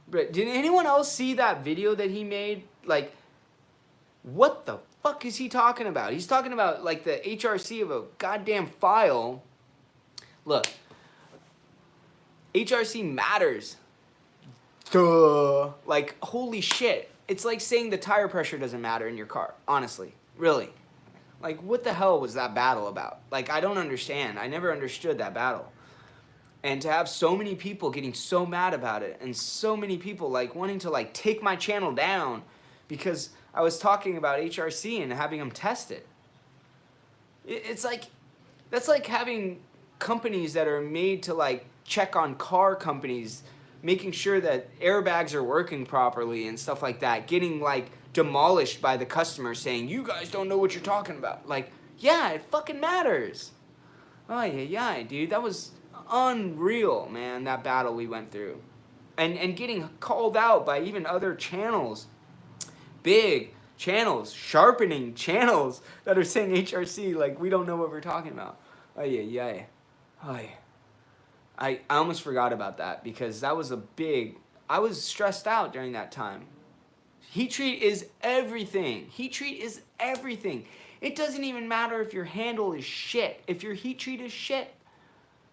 but did anyone else see that video that he made? Like, what the fuck is he talking about? He's talking about, like, the HRC of a goddamn file. Look, HRC matters. Duh. Like, holy shit. It's like saying the tire pressure doesn't matter in your car, honestly. Really. Like, what the hell was that battle about? Like, I don't understand. I never understood that battle. And to have so many people getting so mad about it, and so many people, like, wanting to, like, take my channel down because I was talking about HRC and having them test it. It's like, that's like having companies that are made to, like, check on car companies, making sure that airbags are working properly and stuff like that, getting, like, demolished by the customer saying, you guys don't know what you're talking about. Like, yeah, it fucking matters. Oh, yeah, dude, that was unreal, man, that battle we went through. And getting called out by even other channels, big channels, sharpening channels that are saying HRC, like, we don't know what we're talking about. Oh, yeah. I almost forgot about that because that was a big, I was stressed out during that time. Heat treat is everything. Heat treat is everything. It doesn't even matter if your handle is shit. If your heat treat is shit,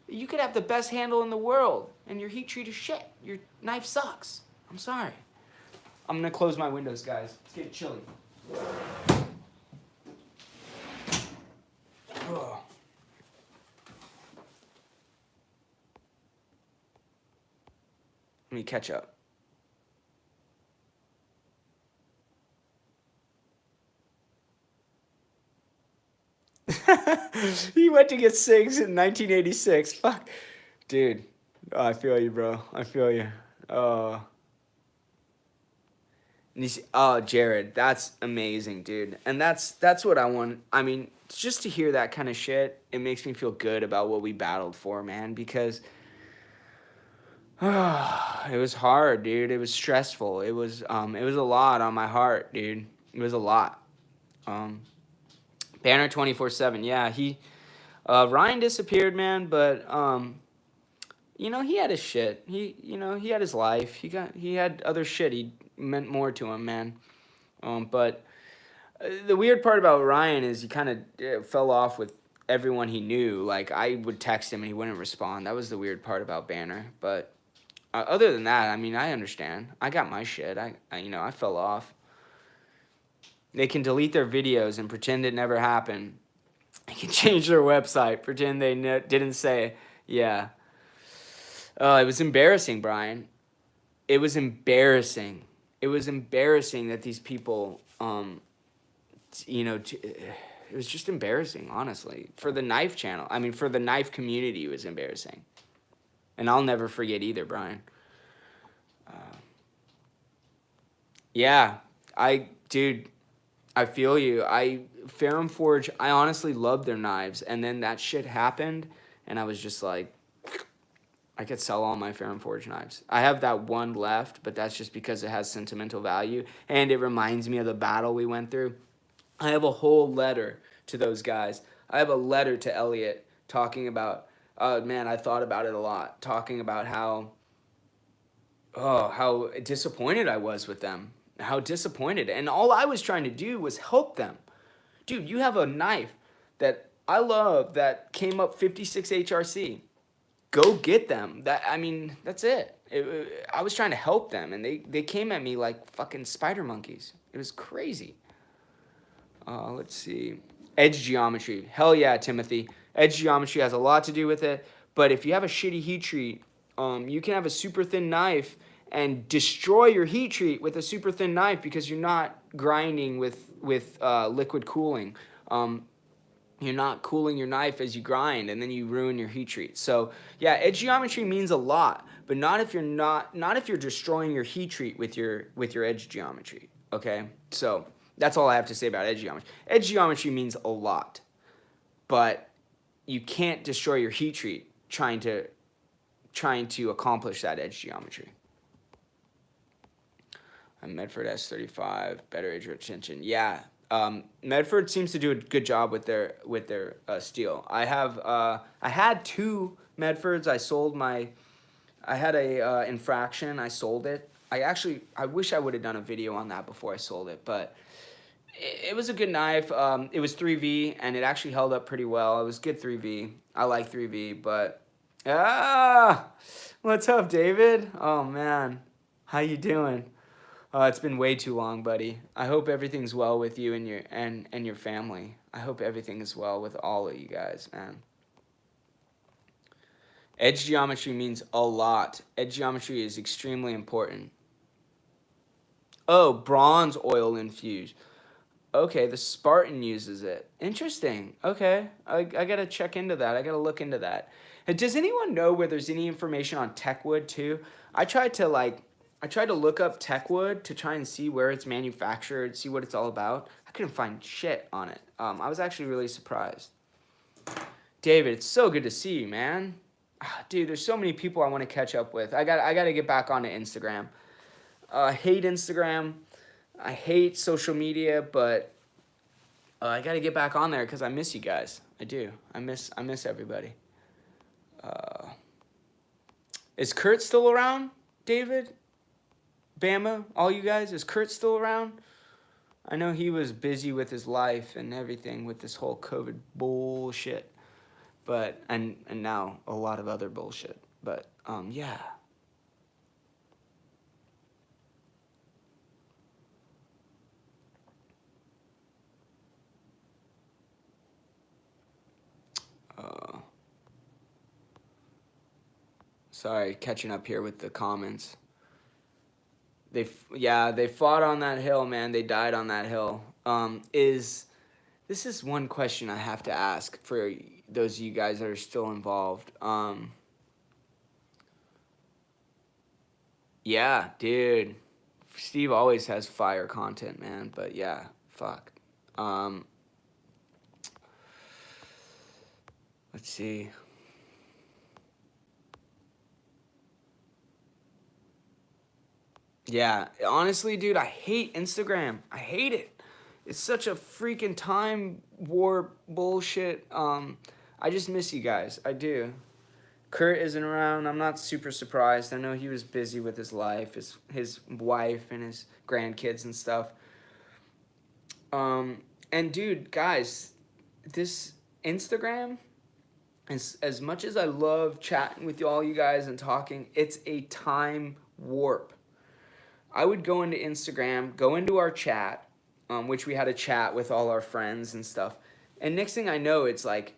you could have the best handle in the world and your heat treat is shit. Your knife sucks. I'm sorry. I'm gonna close my windows, guys. It's getting chilly. Oh. Let me catch up. He went to get SIGs in 1986. Fuck. Dude. Oh, I feel you, bro. I feel you. Oh. Oh, Jared. That's amazing, dude. And that's what I want. I mean, just to hear that kind of shit, it makes me feel good about what we battled for, man. Because it was hard, dude. It was stressful. It was a lot on my heart, dude. It was a lot. Banner 24/7. Yeah, Ryan disappeared, man, but you know, he had his shit. He had his life. He had other shit. He meant more to him, man. But the weird part about Ryan is he kind of fell off with everyone he knew. Like, I would text him and he wouldn't respond. That was the weird part about Banner. But other than that, I mean, I understand. I got my shit. I fell off. They can delete their videos and pretend it never happened. They can change their website, pretend they didn't say, yeah. It was embarrassing, Brian. It was embarrassing. It was embarrassing that these people, it was just embarrassing, honestly. For the knife channel. I mean, for the knife community, it was embarrassing. And I'll never forget either, Brian. Yeah, dude, I feel you. Ferrum Forge, I honestly loved their knives, and then that shit happened, and I was just like, I could sell all my Ferrum Forge knives. I have that one left, but that's just because it has sentimental value, and it reminds me of the battle we went through. I have a whole letter to those guys. I have a letter to Elliot talking about, oh man, I thought about it a lot, talking about how disappointed I was with them. How disappointed. And all I was trying to do was help them. Dude, you have a knife that I love that came up 56 HRC. Go get them. That's it. I was trying to help them, and they came at me like fucking spider monkeys. It was crazy. Let's see. Edge geometry. Hell yeah, Timothy. Edge geometry has a lot to do with it. But if you have a shitty heat treat, you can have a super thin knife and destroy your heat treat with a super thin knife because you're not grinding with liquid cooling. You're not cooling your knife as you grind, and then you ruin your heat treat. So yeah, edge geometry means a lot, but not if you're destroying your heat treat with your edge geometry. Okay, so that's all I have to say about edge geometry. Edge geometry means a lot, but you can't destroy your heat treat trying to accomplish that edge geometry. Medford S35, better edge retention. Yeah, Medford seems to do a good job with their steel. I had two Medfords. I had a infraction. I sold it. I wish I would have done a video on that before I sold it, but it was a good knife. It was 3V, and it actually held up pretty well. It was good 3V. I like 3V, but what's up, David? Oh man, how you doing? It's been way too long, buddy. I hope everything's well with you and your family. I hope everything is well with all of you guys, man. Edge geometry means a lot. Edge geometry is extremely important. Oh, bronze oil infused. Okay, the Spartan uses it. Interesting. Okay, I gotta check into that. I gotta look into that. And does anyone know where there's any information on Techwood too? I tried to look up Techwood to try and see where it's manufactured, see what it's all about. I couldn't find shit on it. I was actually really surprised. David, it's so good to see you, man. Dude, there's so many people I want to catch up with. I got to get back onto Instagram. I hate Instagram. I hate social media, but I got to get back on there because I miss you guys. I do. I miss everybody. Is Kurt still around, David? Bama, all you guys, is Kurt still around? I know he was busy with his life and everything with this whole COVID bullshit, but and now a lot of other bullshit. But yeah. Sorry, catching up here with the comments. They fought on that hill, man. They died on that hill. This is one question I have to ask for those of you guys that are still involved. Yeah, dude. Steve always has fire content, man. But yeah, fuck. Let's see. Yeah, honestly, dude, I hate Instagram. I hate it. It's such a freaking time warp bullshit. I just miss you guys. I do. Kurt isn't around. I'm not super surprised. I know he was busy with his life, his wife and his grandkids and stuff. And dude, guys, this Instagram, as much as I love chatting with all you guys and talking, it's a time warp. I would go into Instagram, go into our chat, which we had a chat with all our friends and stuff. And next thing I know, it's like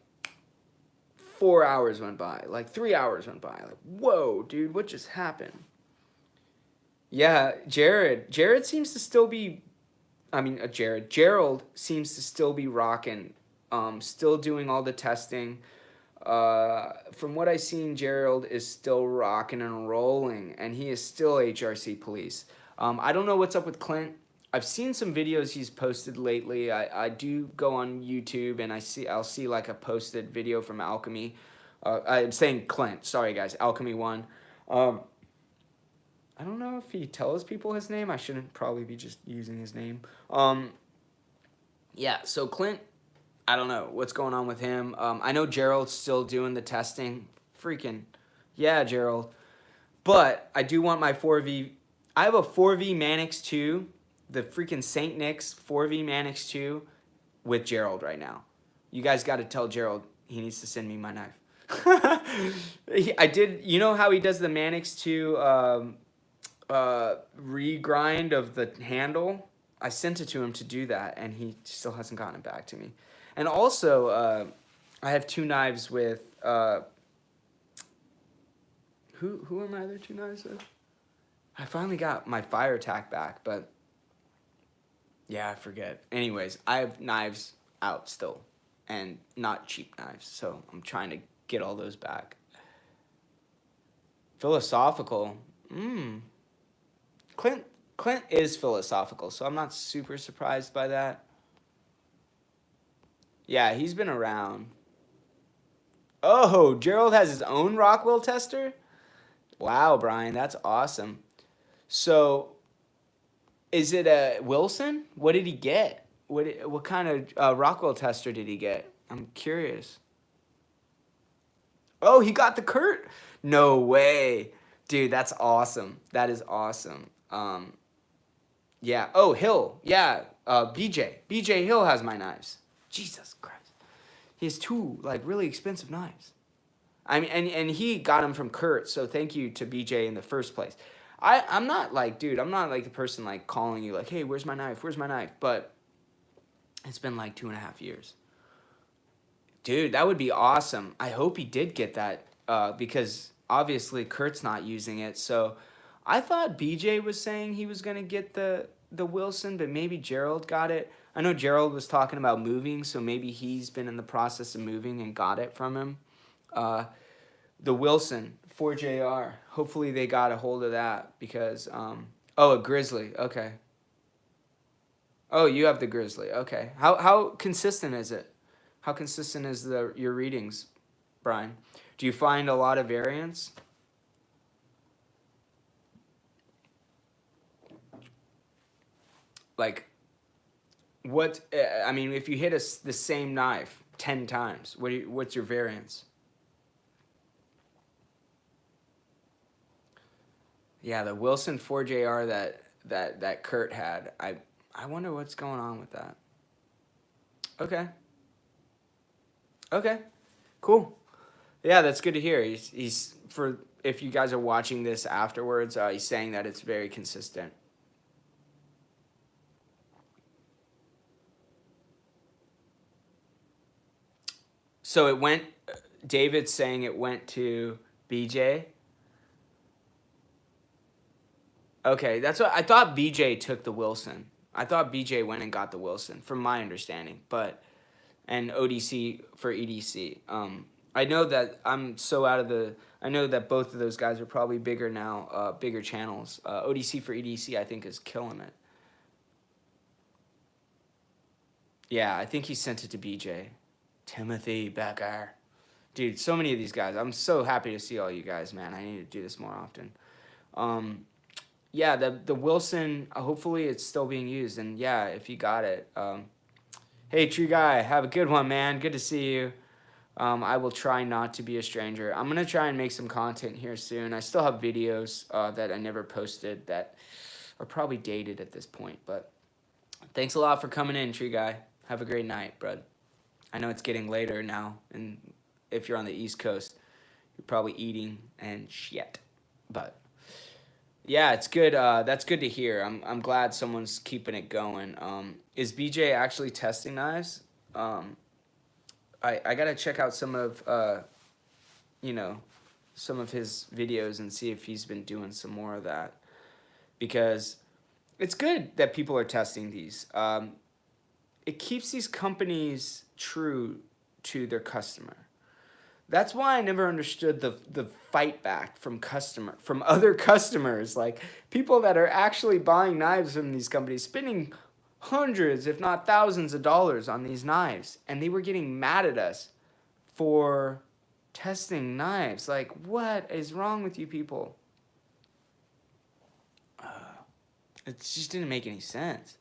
4 hours went by, like 3 hours went by. Like, whoa, dude, what just happened? Yeah, Jared seems to still be, Gerald seems to still be rocking, still doing all the testing. From what I've seen, Gerald is still rocking and rolling, and he is still HRC police. I don't know what's up with Clint. I've seen some videos he's posted lately. I do go on YouTube and I'll see like a posted video from Alchemy. I'm saying Clint. Sorry guys, Alchemy One. I don't know if he tells people his name. I shouldn't probably be just using his name. Yeah. So Clint, I don't know what's going on with him. I know Gerald's still doing the testing. Freaking, yeah, Gerald. But I do want my 4V. I have a 4V Manix 2, the freaking St. Nick's 4V Manix 2 with Gerald right now. You guys got to tell Gerald he needs to send me my knife. I did, you know how he does the Manix 2 regrind of the handle? I sent it to him to do that, and he still hasn't gotten it back to me. And also, I have 2 knives with... Who are my other 2 knives with? I finally got my fire attack back, but yeah, I forget. Anyways, I have knives out still, and not cheap knives, so I'm trying to get all those back. Philosophical. Clint is philosophical, so I'm not super surprised by that. Yeah, he's been around. Oh, Gerald has his own Rockwell tester? Wow, Brian, that's awesome. So, is it a Wilson? What did he get? What kind of Rockwell tester did he get? I'm curious. Oh, he got the Kurt? No way. Dude, that's awesome. That is awesome. Yeah. Oh, Hill. Yeah. BJ. BJ Hill has my knives. Jesus Christ. He has 2, like, really expensive knives. I mean, and he got him from Kurt, so thank you to BJ in the first place. I'm not like, dude, I'm not like the person like calling you like, hey, where's my knife? Where's my knife? But it's been like 2.5 years. Dude, that would be awesome. I hope he did get that because obviously Kurt's not using it. So I thought BJ was saying he was going to get the Wilson, but maybe Gerald got it. I know Gerald was talking about moving, so maybe he's been in the process of moving and got it from him. The Wilson 4JR. Hopefully they got a hold of that because oh, a Grizzly. Okay. Oh, you have the Grizzly. Okay. How consistent is it? How consistent is your readings, Brian? Do you find a lot of variance? Like what I mean, if you hit the same knife 10 times, what's your variance? Yeah, the Wilson 4JR that Kurt had. I wonder what's going on with that. Okay. Okay. Cool. Yeah, that's good to hear. He's for if you guys are watching this afterwards, he's saying that it's very consistent. So it went. David's saying it went to BJ. Okay, that's what I thought. BJ took the Wilson. I thought BJ went and got the Wilson, from my understanding. But and ODC for EDC. I know that I'm so out of the. I know that both of those guys are probably bigger now, bigger channels. ODC for EDC, I think, is killing it. Yeah, I think he sent it to BJ. Timothy Becker. Dude, so many of these guys. I'm so happy to see all you guys, man. I need to do this more often. Yeah, the Wilson, hopefully it's still being used. And yeah, if you got it. Hey, True Guy, have a good one, man. Good to see you. I will try not to be a stranger. I'm going to try and make some content here soon. I still have videos that I never posted that are probably dated at this point. But thanks a lot for coming in, Tree Guy. Have a great night, bud. I know it's getting later now, and if you're on the East Coast, you're probably eating and shit. But yeah, it's good. That's good to hear. I'm glad someone's keeping it going. Is BJ actually testing knives? I gotta check out some of some of his videos and see if he's been doing some more of that, because it's good that people are testing these. It keeps these companies true to their customer. That's why I never understood the fight back from other customers, like people that are actually buying knives from these companies, spending hundreds, if not thousands of dollars on these knives, and they were getting mad at us for testing knives. Like, what is wrong with you people? It just didn't make any sense.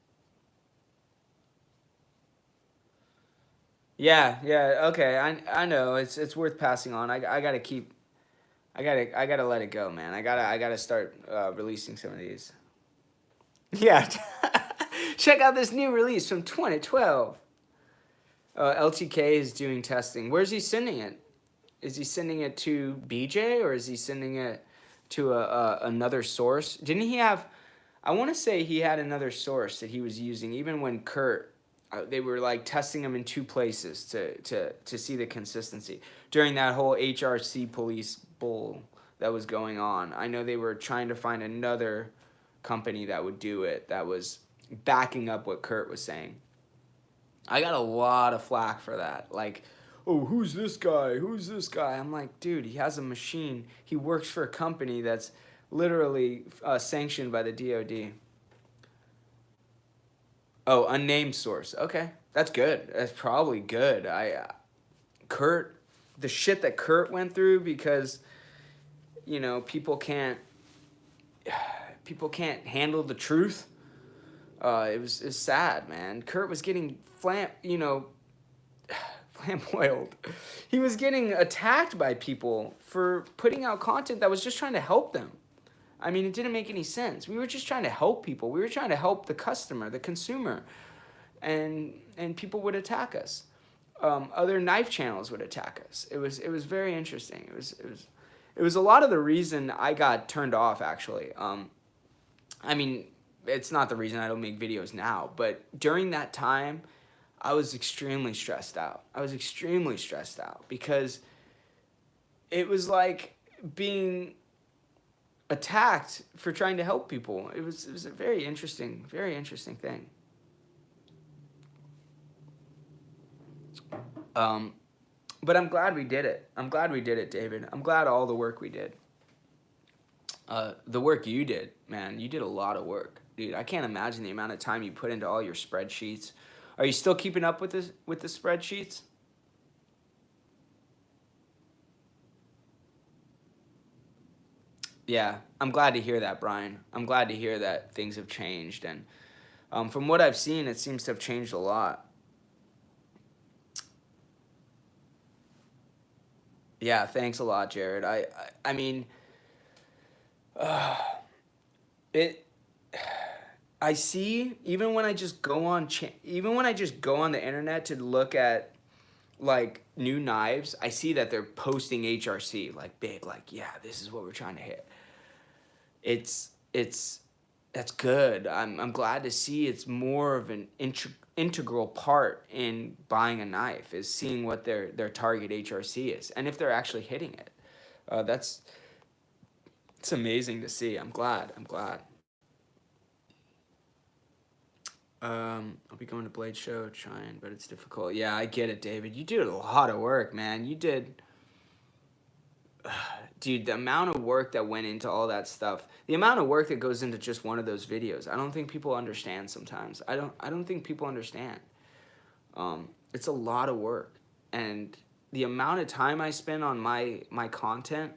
Yeah, yeah, okay. I know it's worth passing on. I gotta keep. I gotta let it go, man. I gotta start releasing some of these. Yeah, check out this new release from 2012. LTK is doing testing. Where's he sending it? Is he sending it to BJ or is he sending it to another source? Didn't he have? I want to say he had another source that he was using. Even when Kurt, they were like testing him in two places to see the consistency during that whole HRC police bull that was going on. I know they were trying to find another company that would do it, that was backing up what Kurt was saying. I got a lot of flack for that. Like, oh, who's this guy? Who's this guy? I'm like, dude, he has a machine. He works for a company that's literally sanctioned by the DOD. Oh, unnamed source. Okay, that's good. That's probably good. Kurt, the shit that Kurt went through, because people can't handle the truth. It's sad, man. Kurt was getting flamboiled. He was getting attacked by people for putting out content that was just trying to help them. I mean, it didn't make any sense. We were just trying to help people. We were trying to help the customer, the consumer, and people would attack us. Other knife channels would attack us. It was very interesting. It was a lot of the reason I got turned off, actually. I mean, it's not the reason I don't make videos now, but during that time, I was extremely stressed out. Because it was like being attacked for trying to help people. It was a very interesting thing. But I'm glad we did it. I'm glad we did it, David. I'm glad all the work we did. The work you did, man, you did a lot of work. Dude, I can't imagine the amount of time you put into all your spreadsheets. Are you still keeping up with the spreadsheets? Yeah, I'm glad to hear that, Brian. I'm glad to hear that things have changed, and from what I've seen, it seems to have changed a lot. Yeah, thanks a lot, Jared. I mean, it. I see, even when I just go on the internet to look at like new knives, I see that they're posting HRC like big, like, yeah, this is what we're trying to hit. It's that's good. I'm glad to see it's more of an integral part in buying a knife, is seeing what their target HRC is and if they're actually hitting it. It's amazing to see. I'm glad. I'll be going to Blade Show trying, but it's difficult. Yeah, I get it, David. You did a lot of work, man. You did. Dude, the amount of work that went into all that stuff, the amount of work that goes into just one of those videos, I don't think people understand sometimes. I don't think people understand. It's a lot of work, and the amount of time I spend on my content,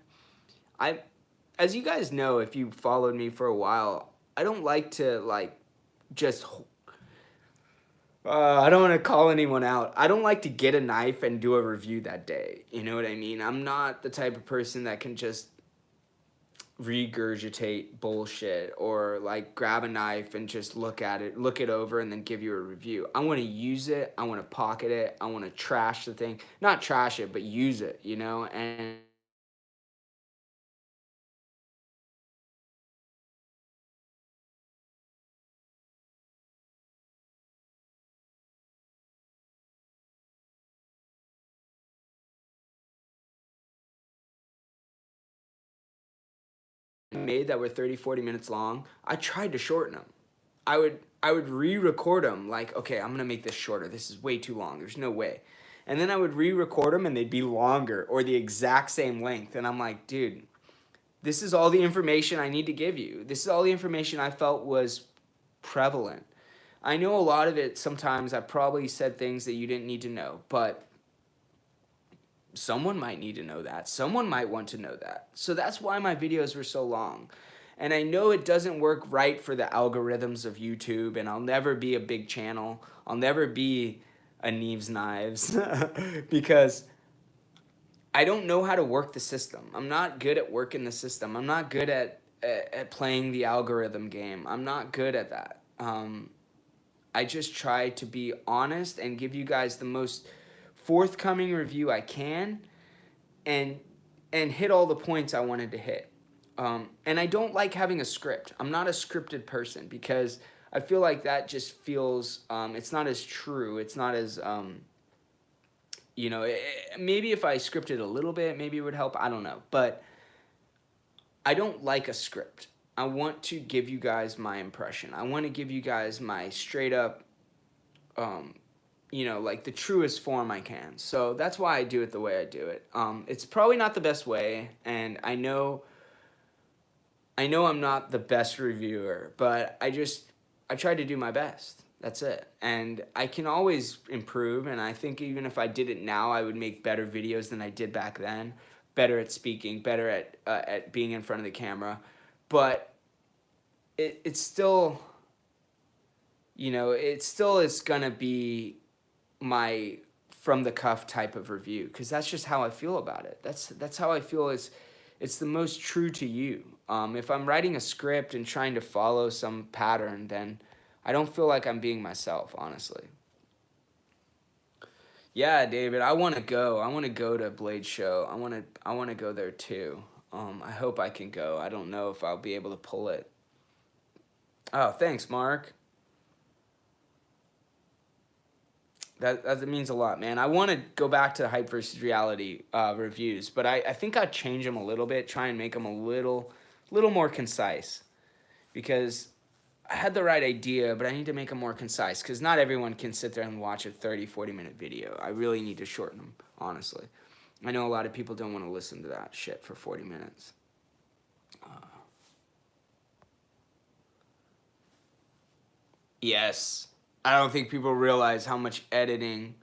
as you guys know, if you followed me for a while, I don't like to like just. I don't want to call anyone out. I don't like to get a knife and do a review that day. You know what I mean? I'm not the type of person that can just regurgitate bullshit or like grab a knife and just look it over and then give you a review. I want to use it. I want to pocket it. I want to trash the thing. Not trash it, but use it, and made that were 30, 40 minutes long, I tried to shorten them. I would re-record them like, okay, I'm going to make this shorter. This is way too long. There's no way. And then I would re-record them and they'd be longer or the exact same length. And I'm like, dude, this is all the information I need to give you. This is all the information I felt was prevalent. I know a lot of it, sometimes I probably said things that you didn't need to know, but someone might need to know that. Someone might want to know that. So that's why my videos were so long. And I know it doesn't work right for the algorithms of YouTube, and I'll never be a big channel. I'll never be a Neves Knives because I don't know how to work the system. I'm not good at working the system. I'm not good at playing the algorithm game. I'm not good at that. I just try to be honest and give you guys the most forthcoming review I can and hit all the points I wanted to hit. And I don't like having a script. I'm not a scripted person because I feel like that just feels, it's not as true. It's not as, you know, maybe if I scripted a little bit, maybe it would help. I don't know. But I don't like a script. I want to give you guys my impression. I want to give you guys my straight up, you know, like the truest form I can. So that's why I do it the way I do it. It's probably not the best way, and I know I'm not the best reviewer, but I try to do my best. That's it. And I can always improve, and I think even if I did it now, I would make better videos than I did back then. Better at speaking, better at being in front of the camera. But it's still, you know, it still is going to be my from the cuff type of review because that's just how I feel about it. That's how I feel it's the most true to you. If I'm writing a script and trying to follow some pattern, then I don't feel like I'm being myself, honestly. Yeah, David, I want to go. I want to go to Blade Show. I want to go there too. I hope I can go. I don't know if I'll be able to pull it. Oh, thanks, Mark. That means a lot, man. I want to go back to Hype versus Reality reviews, but I think I'd change them a little bit, try and make them a little more concise, because I had the right idea, but I need to make them more concise, because not everyone can sit there and watch a 30, 40-minute video. I really need to shorten them, honestly. I know a lot of people don't want to listen to that shit for 40 minutes. Yes. I don't think people realize how much editing,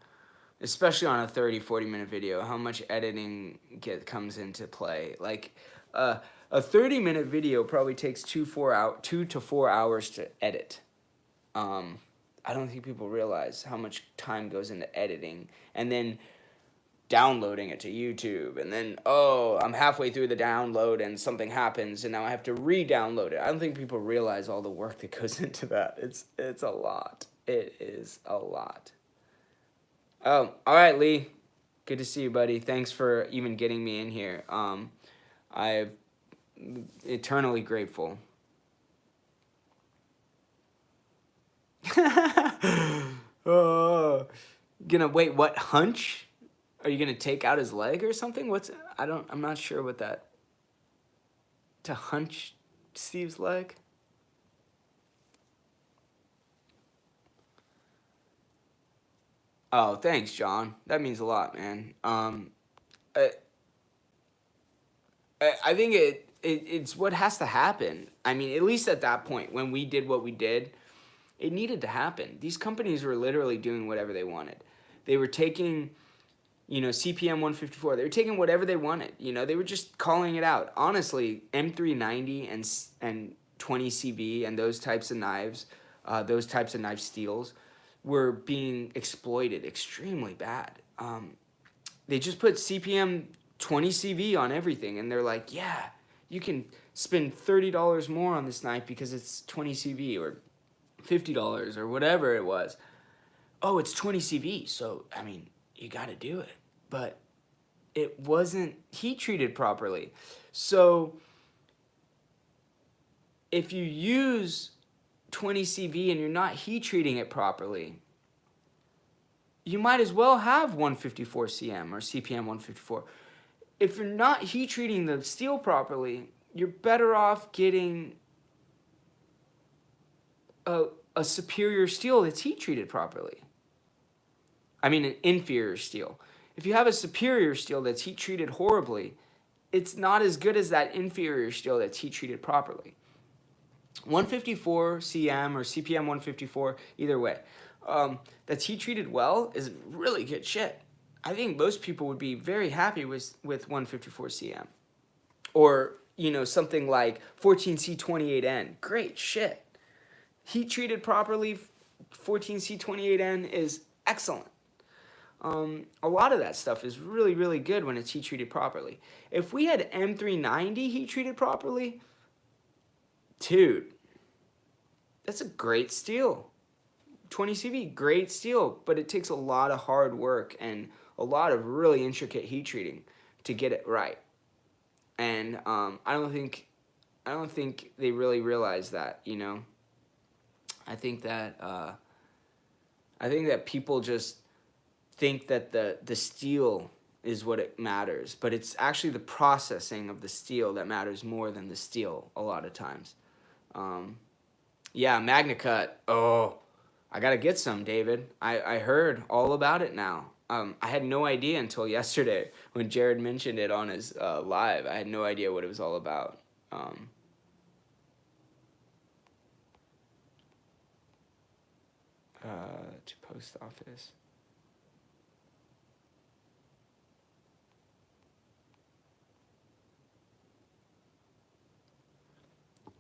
especially on a 30, 40-minute video, how much editing comes into play. Like, a 30-minute video probably takes 2 to 4 hours to edit. I don't think people realize how much time goes into editing and then downloading it to YouTube, and then, oh, I'm halfway through the download and something happens and now I have to re-download it. I don't think people realize all the work that goes into that. It's a lot. It is a lot. Oh, all right, Lee. Good to see you, buddy. Thanks for even getting me in here. I'm eternally grateful. Oh, wait, what, hunch? Are you gonna take out his leg or something? I'm not sure what that, to hunch Steve's leg? Oh, thanks, John. That means a lot, man. I think it's what has to happen. I mean, at least at that point, when we did what we did, it needed to happen. These companies were literally doing whatever they wanted. They were taking, you know, CPM 154. They were taking whatever they wanted. You know, they were just calling it out. Honestly, M390 and 20CV and those types of knives, those types of knife steels, were being exploited extremely bad. They just put CPM 20CV on everything, and they're like, yeah, you can spend $30 more on this knife because it's 20CV, or $50 or whatever it was. Oh, it's 20CV, so, I mean, you got to do it. But it wasn't heat treated properly. So if you use 20CV and you're not heat treating it properly, you might as well have 154 CM or CPM 154. If you're not heat treating the steel properly, you're better off getting a superior steel that's heat treated properly. I mean an inferior steel. If you have a superior steel that's heat treated horribly, it's not as good as that inferior steel that's heat treated properly. 154 CM or CPM 154, either way, that's heat treated well is really good shit. I think most people would be very happy with 154 CM. Or, you know, something like 14C28N. Great shit. Heat treated properly, 14C28N is excellent. A lot of that stuff is really, really good when it's heat treated properly. If we had M390 heat treated properly, dude, that's a great steel. 20CV, great steel, but it takes a lot of hard work and a lot of really intricate heat treating to get it right. And I don't think they really realize that, you know. I think that people just think that the steel is what it matters, but it's actually the processing of the steel that matters more than the steel a lot of times. Yeah, MagnaCut. Oh, I gotta get some, David. I heard all about it now. I had no idea until yesterday when Jared mentioned it on his live. I had no idea what it was all about. To post office.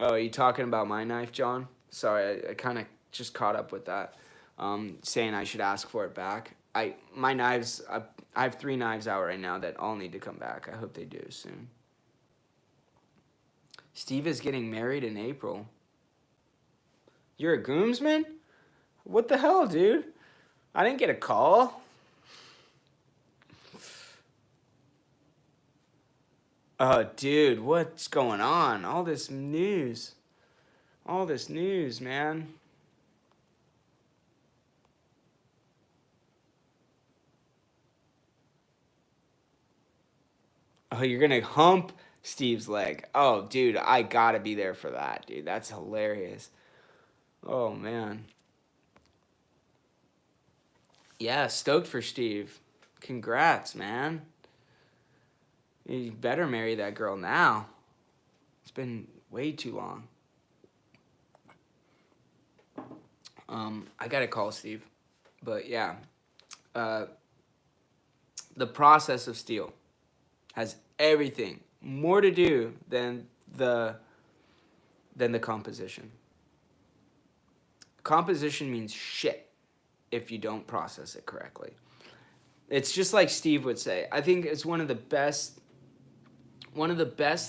Oh, are you talking about my knife, John? Sorry, I kind of just caught up with that. Saying I should ask for it back. My knives, I have 3 knives out right now that all need to come back. I hope they do soon. Steve is getting married in April. You're a groomsman? What the hell, dude? I didn't get a call. Dude, what's going on? All this news, man. Oh, you're gonna hump Steve's leg. Oh, dude, I gotta be there for that, dude. That's hilarious. Oh, man. Yeah, stoked for Steve. Congrats, man. You better marry that girl now. It's been way too long. I gotta call Steve. But yeah, the process of steel has everything more to do than the composition. Composition means shit if you don't process it correctly. It's just like Steve would say. I think it's one of the best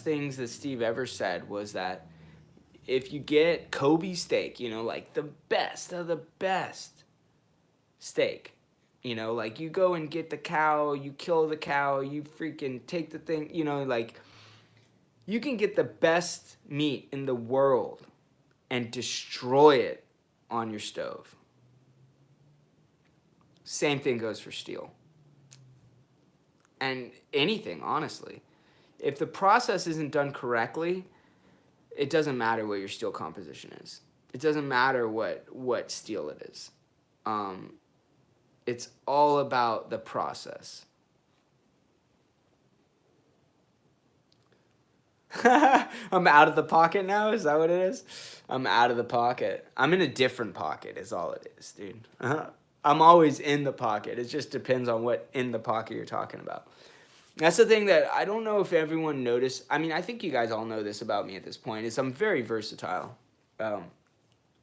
things that Steve ever said was that if you get Kobe steak, you know, like the best of the best steak, you know, like you go and get the cow, you kill the cow, you freaking take the thing, you know, like you can get the best meat in the world and destroy it on your stove. Same thing goes for steel. And anything, honestly. If the process isn't done correctly, it doesn't matter what your steel composition is. It doesn't matter what steel it is. It's all about the process. I'm out of the pocket now? Is that what it is? I'm out of the pocket. I'm in a different pocket is all it is, dude. I'm always in the pocket. It just depends on what in the pocket you're talking about. That's the thing that I don't know if everyone noticed. I mean, I think you guys all know this about me at this point, is I'm very versatile. You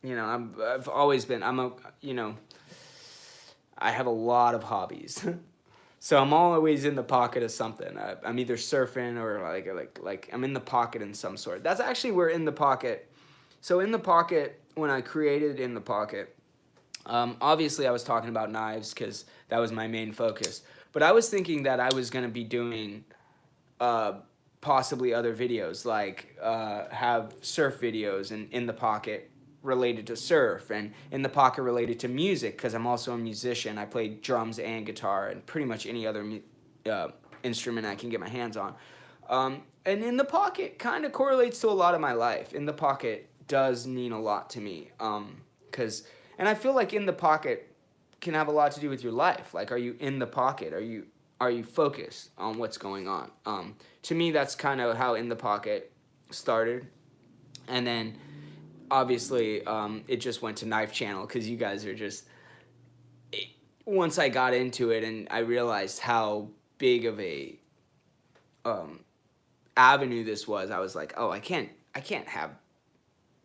know, I've always been, you know, I have a lot of hobbies. So I'm always in the pocket of something. I'm either surfing or like I'm in the pocket in some sort. That's actually where in the pocket. So in the pocket, when I created in the pocket, obviously I was talking about knives because that was my main focus. But I was thinking that I was going to be doing possibly other videos, like have surf videos and in the pocket related to surf and in the pocket related to music because I'm also a musician. I play drums and guitar and pretty much any other instrument I can get my hands on. And in the pocket kind of correlates to a lot of my life. In the pocket does mean a lot to me and I feel like in the pocket can have a lot to do with your life. Like, are you in the pocket? Are you focused on what's going on? To me, that's kind of how In the Pocket started. And then, obviously, it just went to Knife Channel because you guys are just... Once I got into it and I realized how big of a avenue this was, I was like, oh, I can't have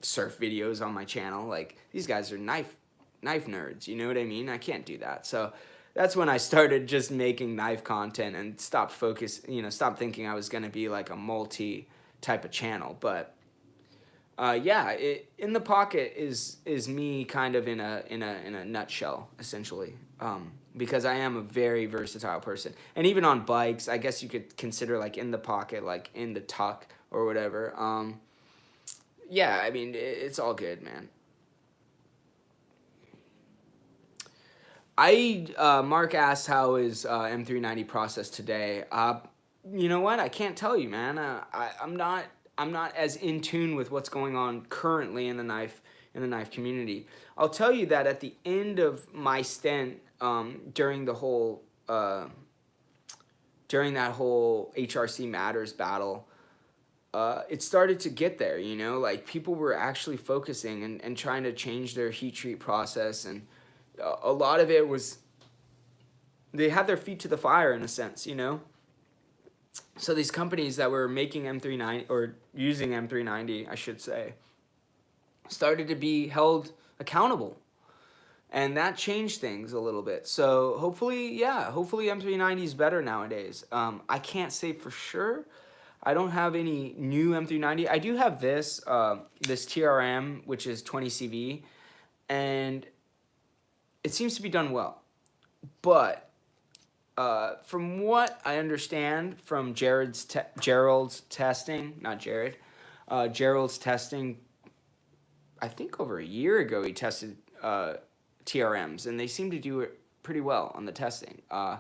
surf videos on my channel. Like, these guys are knife nerds, you know what I mean? I can't do that. So that's when I started just making knife content and stopped thinking I was going to be like a multi type of channel. But yeah, In the Pocket is me kind of in a nutshell, essentially, because I am a very versatile person. And even on bikes, I guess you could consider like In the Pocket, like in the tuck or whatever. Yeah, I mean, it's all good, man. Mark asked how is M390 process today. You know what? I can't tell you, man. I'm not as in tune with what's going on currently in the knife community. I'll tell you that at the end of my stint, during that whole HRC Matters battle, it started to get there. You know, like people were actually focusing and trying to change their heat treat process, and a lot of it was they had their feet to the fire in a sense, you know. So these companies that were making M390 or using M390, I should say, started to be held accountable, and that changed things a little bit. So hopefully M390 is better nowadays. I can't say for sure. I don't have any new M390. I do have this TRM, which is 20 CV, and it seems to be done well. But from what I understand from Gerald's testing, Gerald's testing, I think over a year ago he tested TRMs, and they seem to do it pretty well on the testing. I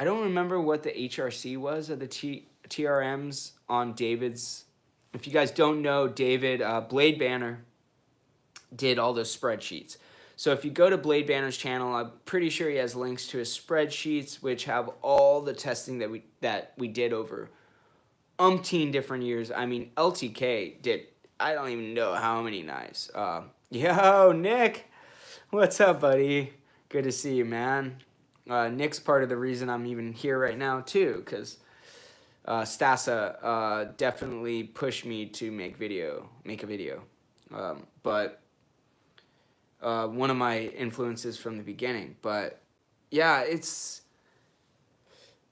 don't remember what the HRC was of the TRMs on David's. If you guys don't know, David, Blade Banner did all those spreadsheets. So if you go to Blade Banner's channel, I'm pretty sure he has links to his spreadsheets, which have all the testing that we did over umpteen different years. I mean, LTK did, I don't even know how many knives. Yo, Nick, what's up, buddy? Good to see you, man. Nick's part of the reason I'm even here right now too, because Stasa definitely pushed me to make a video. But one of my influences from the beginning. But yeah, it's,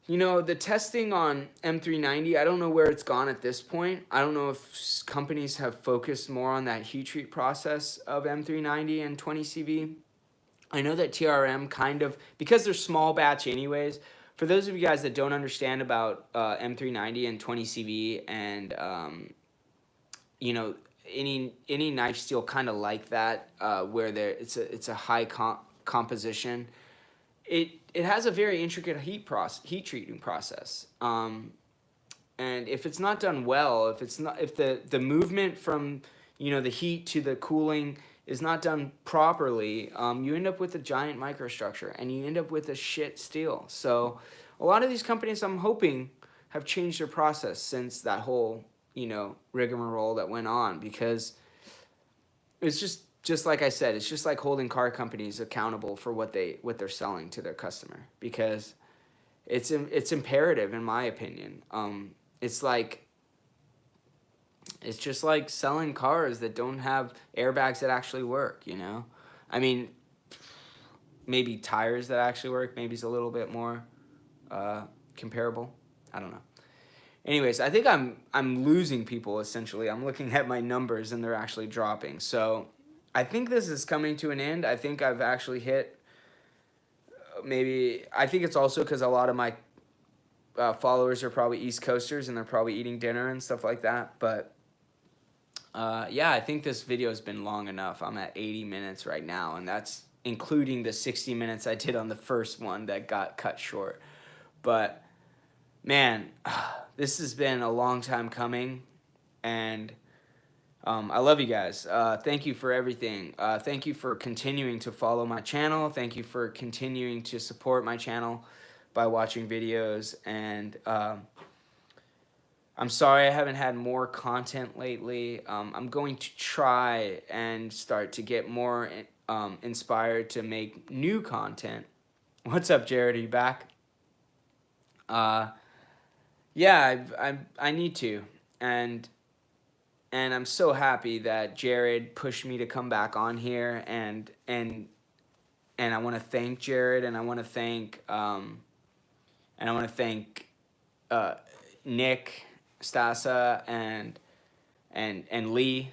you know, the testing on M390, I don't know where it's gone at this point. I don't know if companies have focused more on that heat treat process of M390 and 20 CV. I know that TRM kind of, because they're small batch anyways, for those of you guys that don't understand about M390 and 20 CV and, you know, any knife steel kind of like that, where it's a high composition. It has a very intricate heat treating process, and if it's not done well, if the movement from, you know, the heat to the cooling is not done properly, you end up with a giant microstructure and you end up with a shit steel. So a lot of these companies, I'm hoping, have changed their process since that whole, you know, rigmarole that went on, because it's just like I said, it's just like holding car companies accountable for what they're selling to their customer, because it's imperative, in my opinion. It's just like selling cars that don't have airbags that actually work, you know? I mean, maybe tires that actually work, maybe it's a little bit more comparable. I don't know. Anyways, I think I'm losing people, essentially. I'm looking at my numbers and they're actually dropping. So I think this is coming to an end. I think I've actually hit I think it's also because a lot of my followers are probably East Coasters and they're probably eating dinner and stuff like that. But yeah, I think this video has been long enough. I'm at 80 minutes right now, and that's including the 60 minutes I did on the first one that got cut short. But man, this has been a long time coming, and I love you guys. Thank you for everything. Thank you for continuing to follow my channel. Thank you for continuing to support my channel by watching videos. And I'm sorry I haven't had more content lately. I'm going to try and start to get more inspired to make new content. What's up, Jared? Are you back? Yeah, I need to. And I'm so happy that Jared pushed me to come back on here, and I want to thank Jared, and I want to thank uh, Nick, Stasa, and Lee.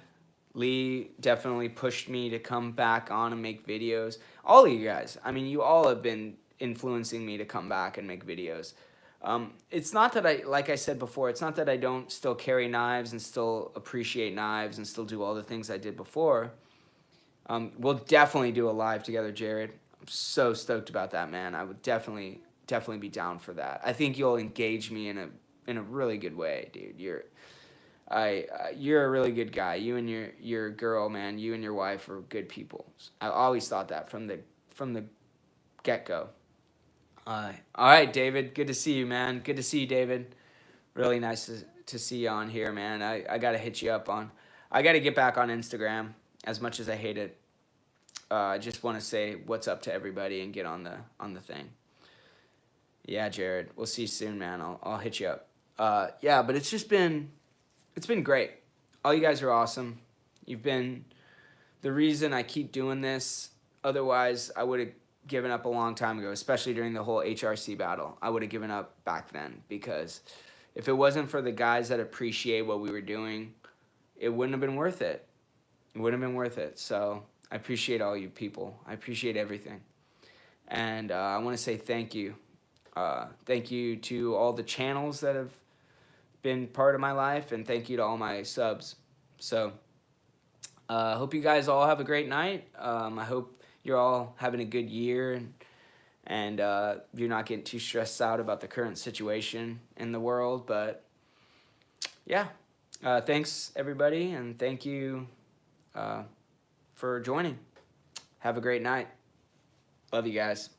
Lee definitely pushed me to come back on and make videos. All of you guys, I mean, you all have been influencing me to come back and make videos. It's not that like I said before, it's not that I don't still carry knives and still appreciate knives and still do all the things I did before. We'll definitely do a live together, Jared. I'm so stoked about that, man. I would definitely be down for that. I think you'll engage me in a really good way, dude. You're a really good guy. You and your girl, man. You and your wife are good people. I always thought that from the get-go. All right, David. Good to see you, man. Good to see you, David. Really nice to see you on here, man. I got to hit you up on... I got to get back on Instagram as much as I hate it. I just want to say what's up to everybody and get on the thing. Yeah, Jared. We'll see you soon, man. I'll hit you up. Yeah, but it's been great. All you guys are awesome. You've been the reason I keep doing this. Otherwise, I would have given up a long time ago, especially during the whole HRC battle. I would have given up back then, because if it wasn't for the guys that appreciate what we were doing, it wouldn't have been worth it. It wouldn't have been worth it. So I appreciate all you people. I appreciate everything. And I want to say thank you. Thank you to all the channels that have been part of my life, and thank you to all my subs. So I hope you guys all have a great night. I hope you're all having a good year, and you're not getting too stressed out about the current situation in the world. But yeah, thanks everybody, and thank you for joining. Have a great night. Love you guys.